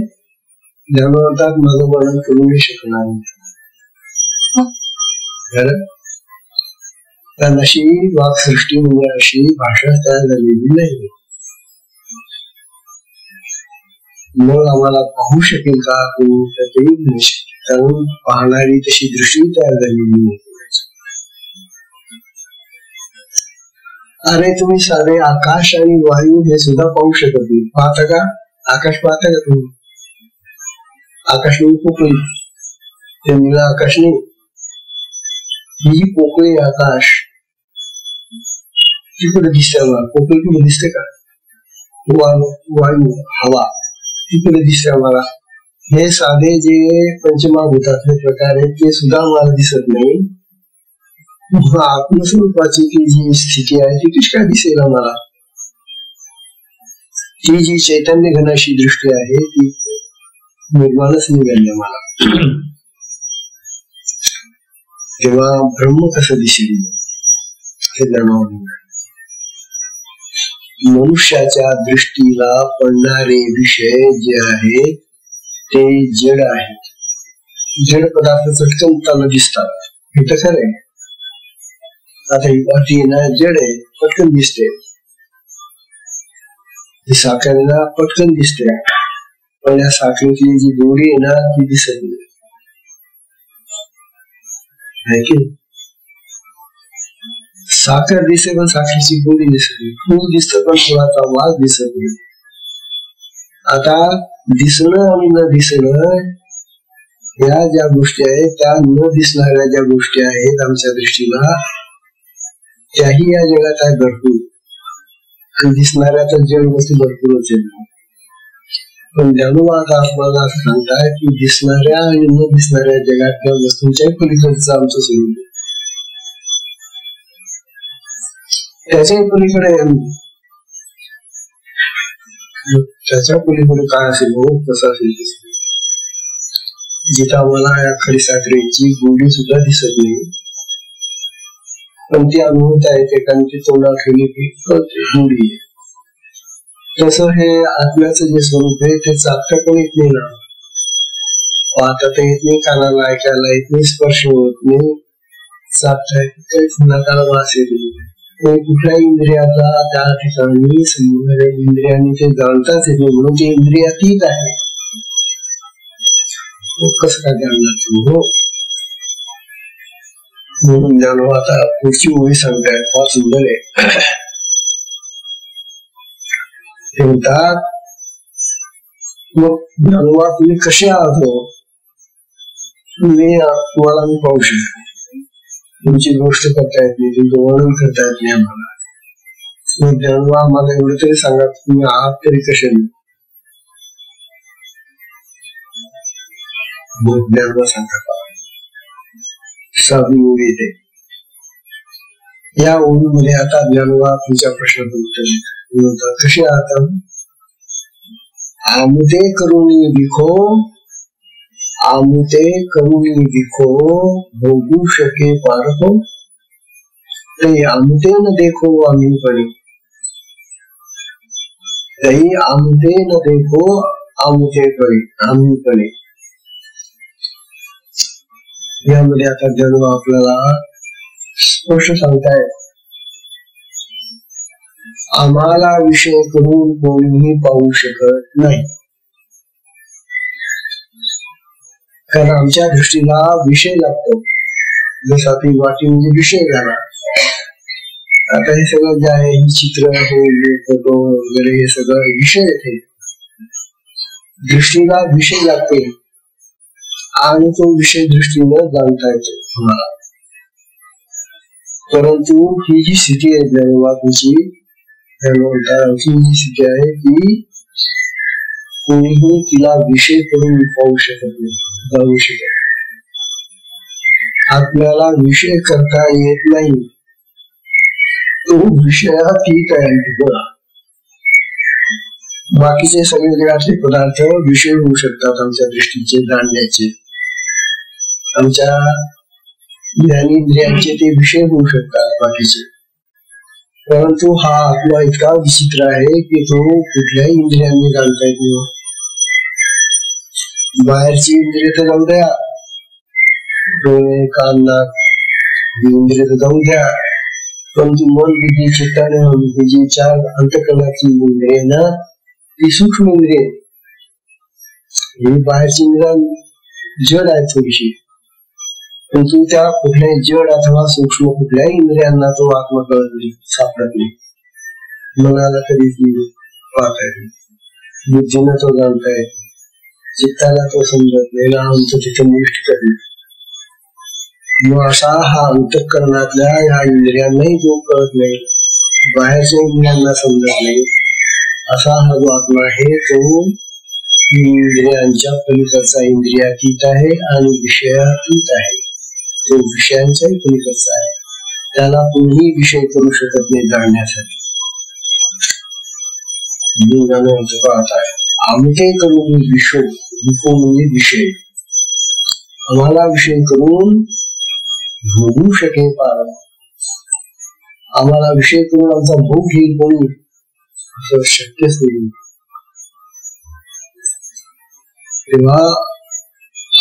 ज्ञानवंतात माझं वर्णन करू नाही शकणार. कारण अशी वाक्सृष्टी म्हणजे अशी भाषा तयार झालेली नाही. मग आम्हाला पाहू शकेल का तुम्ही, तर ते नाही शकेल. कारण पाहणारी तशी दृष्टी तयार झालेली नाही. अरे तुम्ही साधे आकाश आणि वायू हे सुद्धा पाहू शकत नाही. पाहता का? आकाश पाहता का तुम्ही? आकाश नाही पोकळी, ते निळा आकाश नाही, ही पोकळी आकाश ती कुठे दिसते आम्हाला? पोकळी कुठे दिसते का? वायू हवा ती कुठे दिसते आम्हाला? हे साधे जे पंचमहाभूतातले प्रकार आहेत ते सुद्धा आम्हाला दिसत नाही. आत्मस्वरूपाची ती जी स्थिती आहे ती कशी काय दिसेल आम्हाला? ती जी चैतन्य घनाशी दृष्टी आहे ती निर्माणच निघाली आम्हाला. तेव्हा ब्रह्म कसं दिसेल हे जाणवून. मनुष्याच्या दृष्टीला पडणारे विषय जे आहेत ते जड आहेत. जड पदार्थ चटकन त्याला दिसतात, हे तर खरं आहे. आता ही वाटी ना जड आहे, पटकन दिसते. ही साखर ना पटकन दिसते, पण या साखरेची जी गोडी आहे ना ती दिसत नाही. साखर दिसते पण साखरेची गोडी दिसत नाही. फूल दिसत पण फुलाचा वास दिसत नाही. आता दिसणं आणि न दिसणं या ज्या गोष्टी आहेत त्या न दिसणाऱ्या ज्या गोष्टी आहेत आमच्या दृष्टीला त्याही या जगात आहे भरपूर, आणि दिसणाऱ्या तर जड वस्तू भरपूरच आहेत. पण ज्ञानोबा आता आपल्याला असं सांगताय की दिसणाऱ्या आणि न दिसणाऱ्या जगातल्या वस्तूंच्या पलीकडचं आमचं स्वरूप, त्याच्या पलीकडे त्याच्या पलीकडे काय असेल हो, कसं असेल जिथं आम्हाला या खडीसाखरेची गोडी सुद्धा दिसत नाही, पण ती अनुभवता येते कारण ती तोंडात ठेवली की गोडी आहे. तसं हे आत्म्याचं जे स्वरूप आहे ते चाकता पण येत नाही ना, पाहता तर येत नाही, कानाला ऐकायला येत नाही, स्पर्श होत नाही, चाकता येत नाही, नाकाला वास येत नाही. कुठल्या इंद्रियाला त्या ठिकाणी इंद्रियांनी ते जाणताच येते म्हणून ते इंद्रियातीत आहे. कसं काय जाणणार तुम्ही? म्हणून जाणव. आता पुढची ओळी सांगतायत फार सुंदर आहे. ते म्हणतात मग ज्ञानोबा तुम्ही कसे आहात हो? तुम्हाला मी पाहू शकतो, तुमची गोष्ट करता येत नाही, तुमचं वर्णन करता येत नाही आम्हाला. मग ज्ञानोबा आम्हाला एवढं तरी सांगा तुम्ही आहात तरी कसे नाही. मग ज्ञानोबा सांगतात साधी ओळी येते. या ओळीमध्ये आता ज्ञानोबा तुमच्या प्रश्नाचं उत्तर देतात. कसे आहात? आमुते करुणी विखो, आमुते करुणी विखो, भोगू शके पारखो, ते आमुते न देखो आम्हीपणे, तही आमुते न देखो आमुतेपणे आम्हीपणे. यामध्ये आता ज्ञानोबा आपल्याला स्पष्ट सांगताय आम्हाला विषय करून कोणीही पाहू शकत नाही, कारण आमच्या दृष्टीला विषय लागतो. जसा ती वाटी म्हणजे विषय झाला. आता हे सगळं जे आहे चित्र हे फोटो वगैरे हे सगळं विषय येते, दृष्टीला विषय लागते आणि तो विषय दृष्टीनं जाणता येतो आम्हाला. परंतु ही जी स्थिती आहे ज्ञानोबाची, ही जी स्थिती आहे ती कोणीही तिला विषय करून पाहू शकत नाही, जाणू शकत. आपल्याला विषय करता येत नाही तो विषयातीत आहे. बाकीचे सगळे जगातले पदार्थ विषय होऊ शकतात आमच्या दृष्टीचे, जाणण्याचे, आमच्या ज्ञानेंद्रियांचे ते विषय होऊ शकतात बाकीचे. परंतु हा आत्मा इतका विचित्र आहे की तो कुठल्याही इंद्रियांनी जाणता येत नाही. बाहेरची इंद्रिय तर जाऊ द्या, डोळे, कान, नाक, इंद्रिय तर जाऊ द्या, परंतु मन, बुद्धी, चित्ताने ही जी चार अंतःकरणाची इंद्रिय ना, ती सूक्ष्म इंद्रिय. ही बाहेरची इंद्रिय जड आहे थोडीशी, परंतु त्या कुठल्याही जड अथवा सूक्ष्म कुठल्याही इंद्रियांना तो आत्मा कळत नाही, सापडत नाही. मनाला कधीच पाहता येत नाही, बुद्धीनं तो जाणता येत नाही, चित्ताला तो समजत नाही, आमचं तिथे निष्ठ करणे. मग असा हा अंतःकरणातल्या या इंद्रियांनाही जो कळत नाही, बाहेरच्या इंद्रियांना समजत नाही, असा हा जो आत्मा आहे तो इंद्रियांच्या पलीकडचा इंद्रियातीत आहे आणि विषयातीत आहे. तो विषयांचाही पलीकडचा आहे, त्याला कोणीही विषय करू शकत नाही जाणण्यासाठी. पाहत आहे आमटे करून विषय, विको म्हणजे विषय, आम्हाला विषय करून भोगू शके पार, आम्हाला विषय करून आमचा भोग घेईल कोणी, असं शक्यच नाही. तेव्हा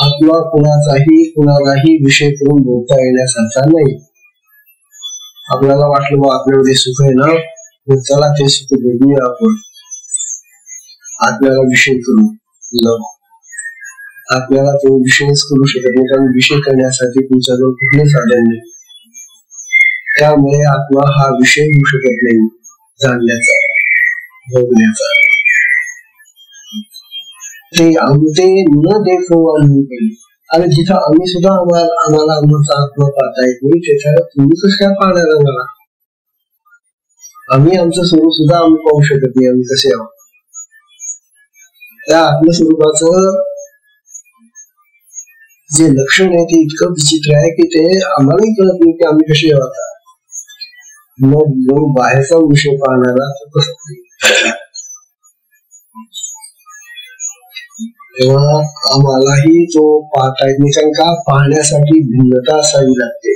आत्मा कुणालाही विषय करून भोगता येण्यासारखा नाही. आपल्याला वाटलं बा आपल्यामध्ये सुख आहे ना, मग चला ते सुख भोगूया आपण. आत्म्याला विषय करू, आपल्याला तो विषयच करू शकत नाही, कारण विषय करण्यासाठी तुमच्याजवळ कुठले साधन नाही. त्यामुळे आत्मा हा विषय होऊ शकत नाही जाणण्याचा, भोगण्याचा. ते आमचे न देखो आणि जिथं आम्ही सुद्धा आम्हाला आमचा आत्मा पाहता येत नाही, त्याच्यावर तुम्ही कसं काय पाहणार आम्हाला? आम्ही आमचं स्वरूप सुद्धा आम्ही पाहू शकत नाही, आम्ही कसे आहोत. त्या आत्मस्वरूपाचं जे लक्षण आहे ते इतकं विचित्र आहे की ते आम्हालाही कळत नाही की आम्ही कसे आहोत. मग जो बाहेरचा विषय पाहणारा कसं, तेव्हा आम्हालाही तो पाहता येत नाही, कारण का पाहण्यासाठी भिन्नता असावी लागते,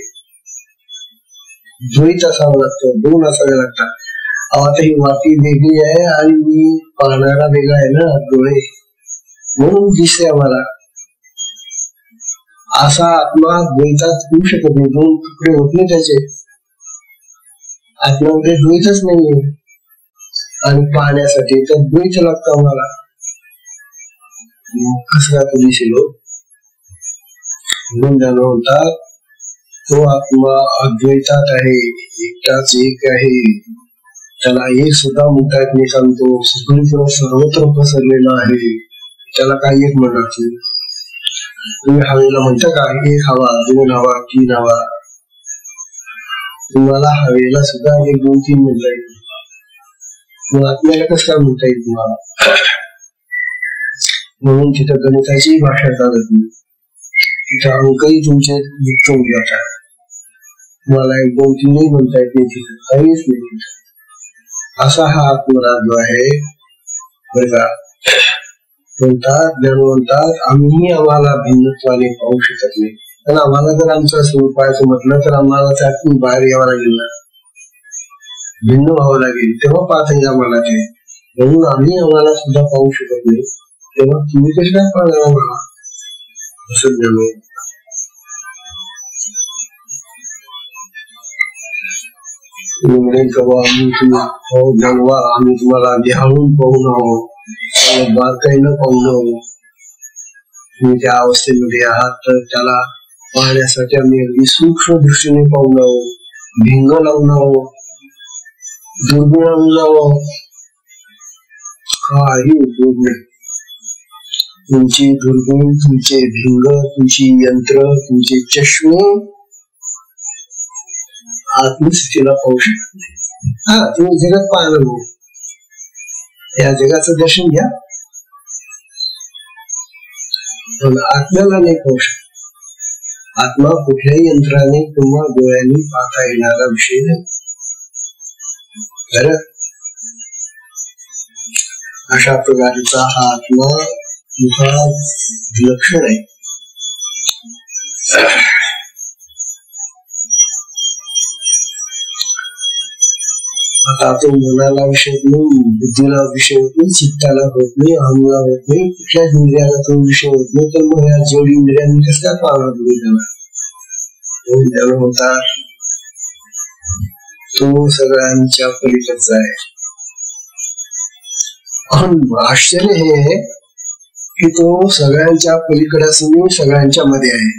द्वैत असावं लागतं, दोन असावे लागतात. आता ही वाटी वेगळी आहे आणि मी पाहणारा वेगळा आहे ना, डोळे, म्हणून दिसते आम्हाला. असा आत्मा द्वैतात होऊ शकत नाही, दोन तुकडे होत नाही त्याचे. आत्म्यामध्ये द्वैतच नाहीये आणि पाहण्यासाठी तर द्वैत लागतं आम्हाला. कसं काय तो दिसेल? म्हणून म्हणतात तो आत्मा अद्वैतात आहे, एकटाच एक आहे, त्याला एक सुद्धा म्हणता येत नाही, कारण तो सगळीकडे सर्वत्र पसरलेला आहे. त्याला काही एक म्हणत नाही. तुम्ही हवेला म्हणता का एक हवा, दोन हवा, तीन हवा? तुम्हाला हवेला सुद्धा एक, दोन, तीन म्हणता येईल, मग आत्म्याला कसं काय म्हणता येईल तुम्हाला? म्हणून तिथं गणिताची भाषा चालत नाही, तिथं अंकही तुमचे विकून जातात. तुम्हाला एक, दोन, तीन नाही म्हणता येत नाही, तिथं काहीच नाही. असा हा आत्मा जो आहे बघा, म्हणतात ज्ञान म्हणतात आम्ही आम्हाला भिन्नत्वाने पाहू शकत नाही. पण आम्हाला जर आमचं स्वरूप पाहायचं म्हटलं तर आम्हाला त्यातून बाहेर यावं लागेल ना, भिन्न व्हावं लागेल, तेव्हा पाहता येईल आम्हाला ते. म्हणून आम्ही आम्हाला सुद्धा पाहू शकत नाही, तेव्हा तुम्ही कसे काय पाहणार आम्हाला, असं ज्ञान. आम्ही तुम्हाला ध्यान पाहून आहोत, बारकाईनं पाहून आहोत. तुम्ही त्या अवस्थेमध्ये आहात तर त्याला पाहण्यासाठी आम्ही अगदी सूक्ष्म दृष्टीने पाहून आहोत, भिंग लावून आहोत, दुर्बीण आणून आहोत. काही उपयोग नाही. तुमची दुर्बीण, तुमचे भिंग, तुमची यंत्र, तुमचे चष्मे आत्मस्थितीला पाहू शकत नाही. हा, तुम्ही जगात पाहणार नाही, या जगाचं दर्शन घ्या, पण आत्म्याला नाही पाहू शकत. आत्मा कुठल्याही यंत्राने किंवा डोळ्यांनी पाहता येणारा विषय नाही. बरं, अशा प्रकारचा हा आत्मा लक्षण आहे. आता तो मनाला विषय नाही, बुद्धीला विषय होत नाही, चित्ताला होत नाही, अहमला होत नाही, कुठल्याच इंद्रियाला तो विषय होत नाही. तर मग या जोडी इंद्रियांनी कसं काय पाहणार तुम्ही त्याला म्हणतात तो सगळ्यांच्या पलीकडचा आहे. आश्चर्य हे आहे की तो सगळ्यांच्या पलीकडे असून सगळ्यांच्या मध्ये आहे.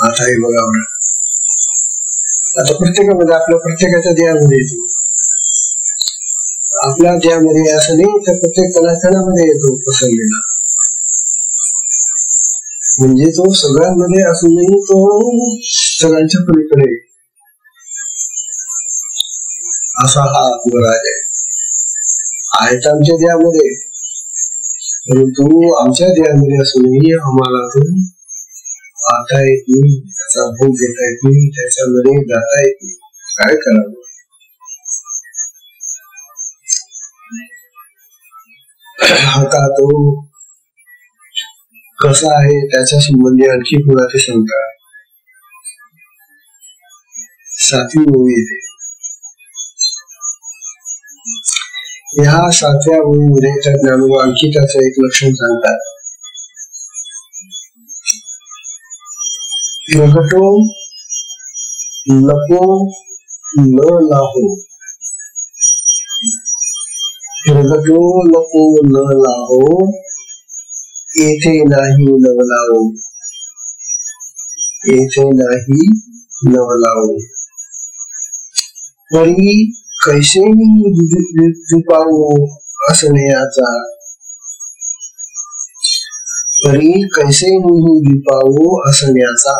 आता हे बघा बरं, आता प्रत्येकामध्ये आपल्या प्रत्येकाच्या देहामध्ये येतो. आपल्या देहामध्ये असं नाही तर प्रत्येक कणाकणामध्ये येतो पसरलेला. म्हणजे तो सगळ्यांमध्ये असूनही तो सगळ्यांच्या पलीकडे असा हा आत्मराज आहे. आहेत आमच्या देहामध्ये, परंतु आमच्या देहामध्ये असूनही आम्हाला तो आता येत नाही, त्याचा भोग घेता येत नाही, त्याच्यामध्ये जाता येत नाही. काय करावं? आता तो कसा आहे त्याच्या संबंधी आणखी कोणाचे शंका. 7वी ओवी येते. ह्या 7व्या ओवीमध्ये त्या ज्ञानोबा आणखी त्याचं एक लक्षण सांगतात. प्रगटो लपो न लाहो, प्रगटो लपो न लाहो, येथे नाही नवलाओ, येथे नाही नवलाओ. परी कैसे विपावो असण्याचा, परी कैसे विपावो असण्याचा.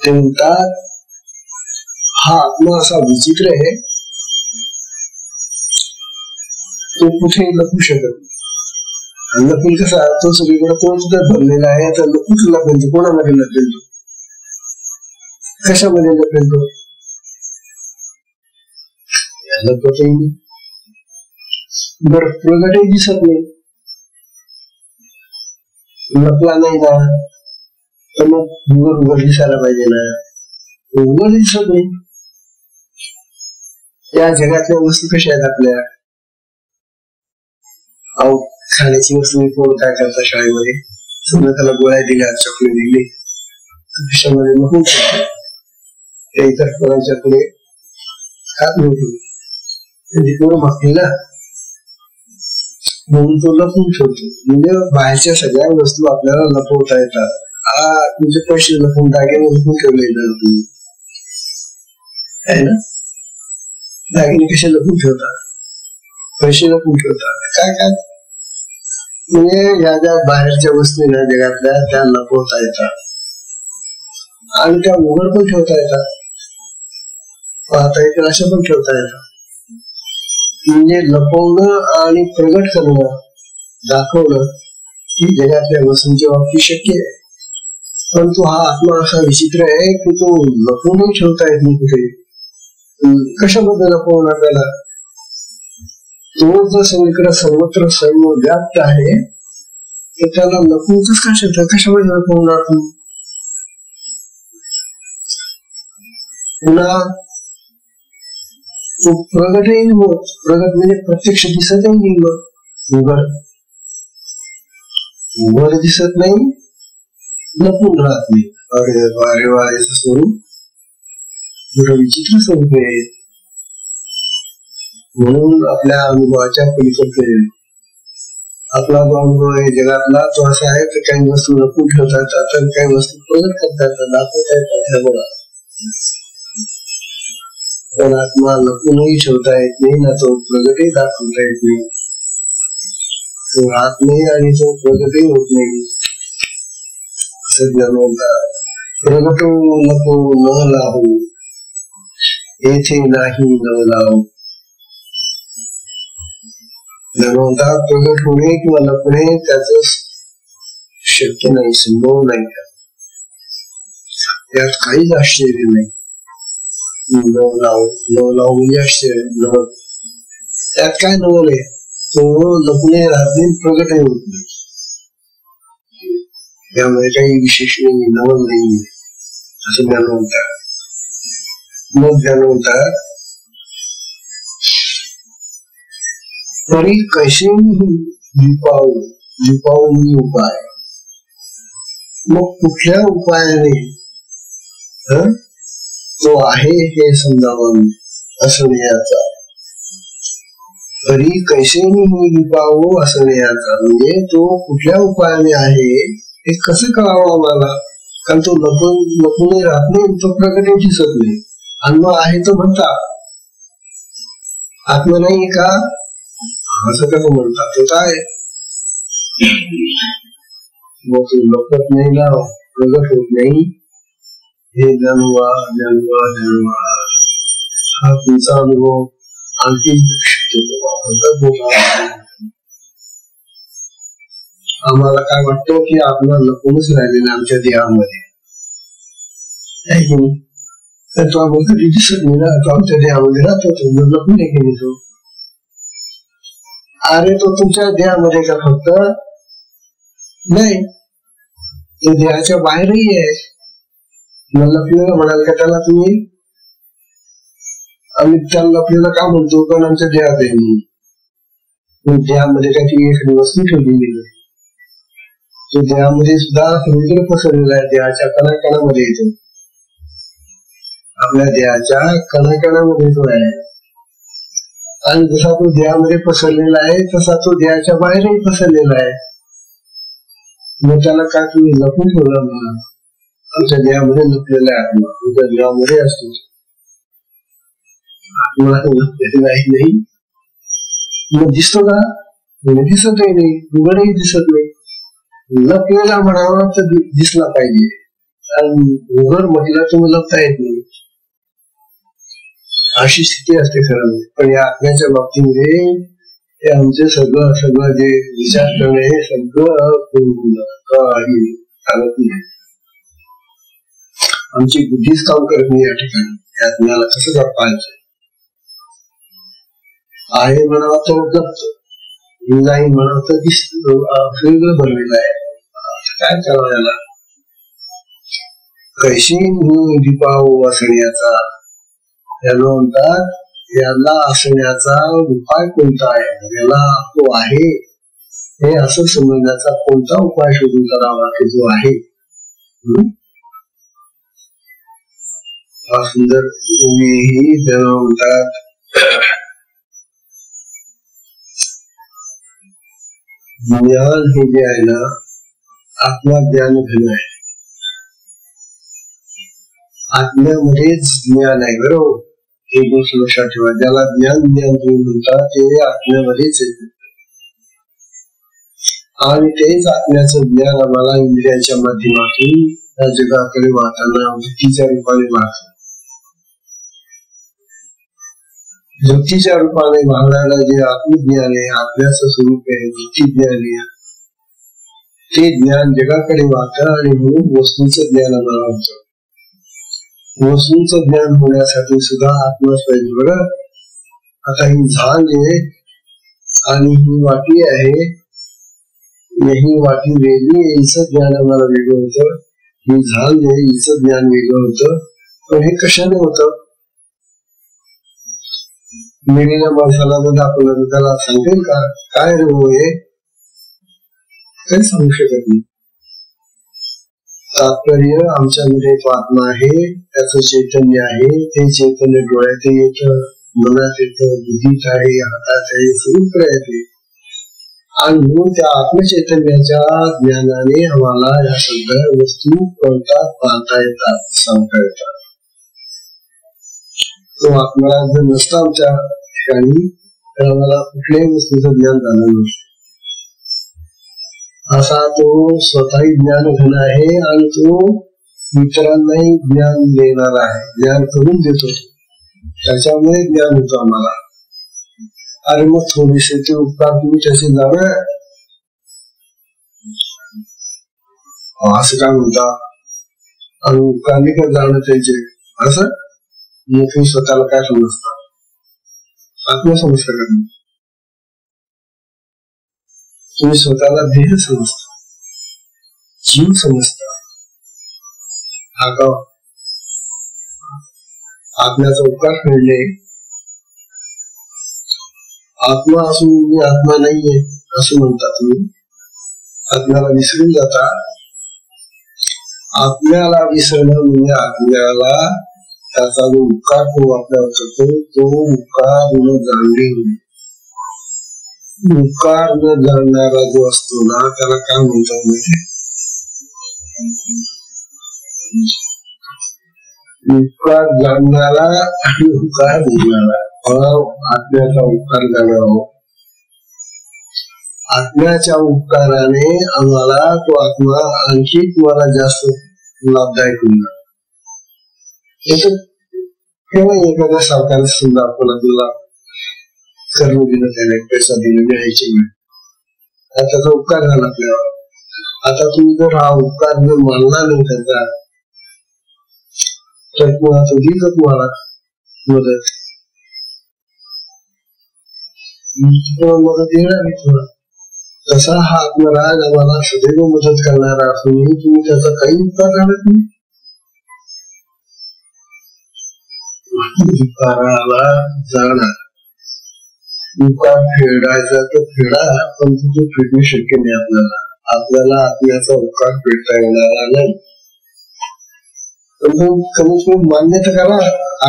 ते म्हणतात हा आत्मा असा विचित्र आहे, तो कुठे लपू शकत. लपून कसा, तो सगळीकडे तो सुद्धा भरलेला आहे. तर लपूच लपेल तो, कोणामध्ये लपेल तो, कशामध्ये लपेल तो, लपतही नाही. बरं, प्रगटही दिसत नाही, लपला नाही ना, तर मग उघड दिसायला पाहिजे ना, उघड दिसत नाही. या जगातल्या वस्तू कशा आहेत आपल्या, अहो खाण्याची वस्तू कोण काय करता शाळेमध्ये, समजा त्याला गोळ्या दिल्या, चॉकलेट दिली, खिशामध्ये लपून ठेवतो. त्या इतर पोरांच्या पुढे खात नव्हतो, त्यांची पोरं मागतील ना, म्हणून तो लपून ठेवतो. म्हणजे बाहेरच्या सगळ्या वस्तू आपल्याला लपवता येतात. तुमचे पैसे लपून, दागिने लपून ठेवले तुम्ही आहे ना, दागिने कसे लपून ठेवतात, पैसे लपून ठेवतात, काय काय म्हणजे या ज्या बाहेरच्या वस्तू ना जगातल्या त्या लपवता येतात आणि त्या उघड पण ठेवता येतात, पाहता येतील अशा पण ठेवता येतात. म्हणजे लपवणं आणि प्रगट करणं, दाखवणं ही जगातल्या वस्तूंच्या बाबतीत शक्य आहे. परंतु हा आत्मा असा विचित्र आहे की तो लपवूनही ठेवता येत नाही कुठे. कशाबद्दल लपवणार त्याला, तो जर सगळीकडे सर्वत्र सर्व व्याप्त आहे तर त्याला लपवूच का शकत, कशामध्ये लपवणार तू. पुन्हा तो प्रगटही होत, प्रगट म्हणजे प्रत्यक्ष दिसतही नाही, उघड उघड दिसत नाही, लपून राहत नाही. अरे वारे वारेचं स्वरूप थोडं विचित्र स्वरूप आहे. म्हणून आपल्या अनुभवाच्या पलीकडे आपला जो अनुभव आहे जगातला तो असा आहे की काही वस्तू लपून ठेवता येतात तर काही वस्तू प्रगट करता येतात, दाखवता येतात. बघा, पण आत्मा लपूनही ठेवता येत नाही ना, तो प्रगटही दाखवता येत नाही. तो राहत नाही आणि तो प्रगटही होत नाही. असं ज्ञान म्हणतात. प्रगटो नको न लाहो, येथे नाही नवलाओ. ज्ञानवंता प्रगट होणे किंवा लपणे त्याच शक्य नाही, संभव नाही. यात काहीच आश्चर्य नाही. नवलाव म्हणजे आश्चर्य. त्यात काय नवल आहे? तो लपणे राहणे प्रगट होत नाही. त्यामुळे काही विशेष नाही, नवल नाही असं ज्ञान म्हणतात. मग ज्ञान म्हणतात तरी कैसे लिपावू म्हणजे उपाय. मग कुठल्या उपायाने तो आहे हे समजावं असण्याचा. तरी कैसे लिपावू असण्याचा म्हणजे तो कुठल्या उपायाने आहे हे कसं कळावं आम्हाला. कारण तो लपून राहत नाही, तो प्रगट दिसत नाही. आणि मग आहे तो म्हणता आत्मा नाही का असं कसं म्हणतात. तो काय मग तो लपत नाही ना, प्रगट होत नाही. हे जाणवा हा तुमचा अनुभव आणखी आम्हाला काय वाटतं की आत्मा लपूनच राहिलेला आमच्या देहामध्ये. तो आम्हाला कधी दिसत नाही ना, तो आमच्या देहामध्ये राहतो. तो लपून आहे की नाही तो. अरे तो तुमच्या देहामध्ये का फक्त नाही, तो देहाच्या बाहेरही आहे. लपलेला म्हणाल का त्याला तुम्ही? आम्ही त्याला लपलेला का म्हणतो? कारण आमच्या देहात आहे म्हणून. देहामध्ये काही एखादी वस्तू ठेवलेली नाही. तो देहामध्ये सुद्धा समुद्र पसरलेला आहे. देहाच्या कणाकणामध्ये येतो. आपल्या देहाच्या कणाकणामध्ये तो आहे. आणि जसा तो देहामध्ये पसरलेला आहे तसा तो देहाच्या बाहेरही पसरलेला आहे. मग त्याला काय तुम्ही लपून ठेवला म्हणा? आमच्या देहामध्ये लपलेला आहे आत्मा. तुमच्या देहामध्ये असतो आत्मा. लपलेला नाही. मग दिसतो का? दिसतही नाही, उघडही दिसत नाही. लपलेला म्हणावा तर दिसला पाहिजे. आणि उघड म्हटलं तुम्ही लपता येत नाही. अशी स्थिती असते खरं. पण या आत्म्याच्या बाबतीमध्ये हे आमचे सगळं जे विचार करणे हे सगळं काही चालत नाही. आमची बुद्धीच काम करत नाही या ठिकाणी. या आत्म्याला कसं जपायचं आहे म्हणावं तर जपतो, नाही म्हणावं तर दिसतो. वेगळं बनलेलं आहे. काय करावं याला? कैशी दीपावू असण्याचा याला म्हणतात. याला असण्याचा उपाय कोणता आहे? याला तो आहे हे असं समजण्याचा कोणता उपाय शोधून करावा की जो आहे. हा सुंदर ही त्याला म्हणतात ज्ञान हे जे आहे ना, आत्मा ज्ञान घन आहे. आत्म्यामध्येच ज्ञान आहे. बरोबर, हे गोष्ट लक्षात ठेवा. ज्याला ज्ञान तुम्ही म्हणतात ते आत्म्यामध्येच आहे. आणि तेच आत्म्याचं ज्ञान आम्हाला इंद्रियाच्या माध्यमातून या जगाकडे वाहताना वृत्तीच्या रूपाने वाहतो. वृत्तीच्या रूपाने वाहणारा जे आत्मज्ञान आहे, आत्म्याचं स्वरूप आहे, वृत्ती ज्ञान आहे, ते ज्ञान जगाकडे वाहतं. आणि म्हणून वस्तूंचं ज्ञान आम्हाला होतं. वस्तूंचं ज्ञान होण्यासाठी सुद्धा आत्माच पाहिजे. बरं, आता ही झाड आहे आणि ही वाटी आहे, ही वाटी वेगळी आहे, हिचं ज्ञान आम्हाला वेगळं होतं. ही झाड आहे, हिचं ज्ञान वेगळं होतं. पण हे कशाने होतं? मेलेल्या माणसाला जर आपण त्याला सांगेल का काय रे हो हे? काही सांगू शकत नाही. तात्पर्य आमच्यामध्ये तो आत्मा आहे, त्याचं चैतन्य आहे. ते चैतन्य डोळ्यात येतं, मनात येतं, बुद्धीत आहे, हातात आहे, सर्वत्र येते. आणि म्हणून त्या आत्मचैतन्याच्या ज्ञानाने आम्हाला या सगळ्या वस्तू कळतात, पाहता येतात, सांगता येतात. तो आत्मा जर नसता आमच्या ठिकाणी तर आम्हाला कुठल्याही वस्तूचं ज्ञान झालं नसतं. असा तो स्वतःही ज्ञान घन आहे आणि तो इतरांनाही ज्ञान देणार आहे. ज्ञान करून देतो, त्याच्यामुळे ज्ञान होतं आम्हाला. अरे मग थोडेसे ते उपकार तुम्ही त्याचे जाणार असं काय म्हणता? आणि उपकारने काय जाणं त्याचे असं मग तुम्ही स्वतःला काय समजता? आत्मा समजता का? तुम्ही स्वतःला देह समजता, जीव समजता. हा का आत्म्याचा उपकार फेडले? आत्मा असून मी आत्मा नाहीये असं म्हणता तुम्ही. आत्म्याला विसरून जाता. आत्म्याला विसरणं म्हणजे आत्म्याला त्याचा जो उपकार तो आपल्यावर करतो तो उपकार न जाणणे. उपकार न जाणणारा जो असतो ना त्याला काय म्हणतात माहिती? उपकार जाणणारा आणि उपकार देणारा. आत्म्याचा उपकार जाणारा. आत्म्याच्या उपकाराने आम्हाला तो आत्मा आणखी तुम्हाला जास्त लाभदायक होईल. केव्हा एखाद्या सावकाराला समजा आपण आपल्याला कर्म दिलं, त्याने पैसा दिला, न्यायची वेळ, त्याचा उपकार झाला आपल्यावर. आता तुम्ही जर हा उपकार जर मानला नाही त्याचा, तर तो देईल का तुम्हाला मदत? मदत येणार नाही तुम्हाला. तसा हा आत्मराज आम्हाला सदैव मदत करणारा असूनही तुम्ही त्याचा काही उपकार झाला नाही. उपकाराला जाणार, उपकार फेडायचा तर फेडा, पण तो फेडणं शक्य नाही आपल्याला. आपल्याला आत्म्याचा उपकार फेडता येणारा नाही. पण कमीत कमी मान्य तर करा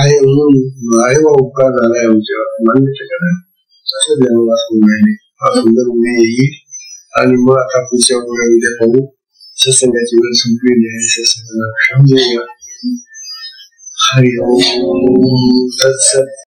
आहे म्हणून, आहे व उपकार झाला आहे मान्य तर करा. असं द्यावं असं नाही. हा सुंदर उद्या येईल आणि मग आता पुढच्या उद्या पाहू. सत्संगाची वेळ संपलेली आहे. सत्संगाला क्षम देऊया. हरि ओम तत्सत.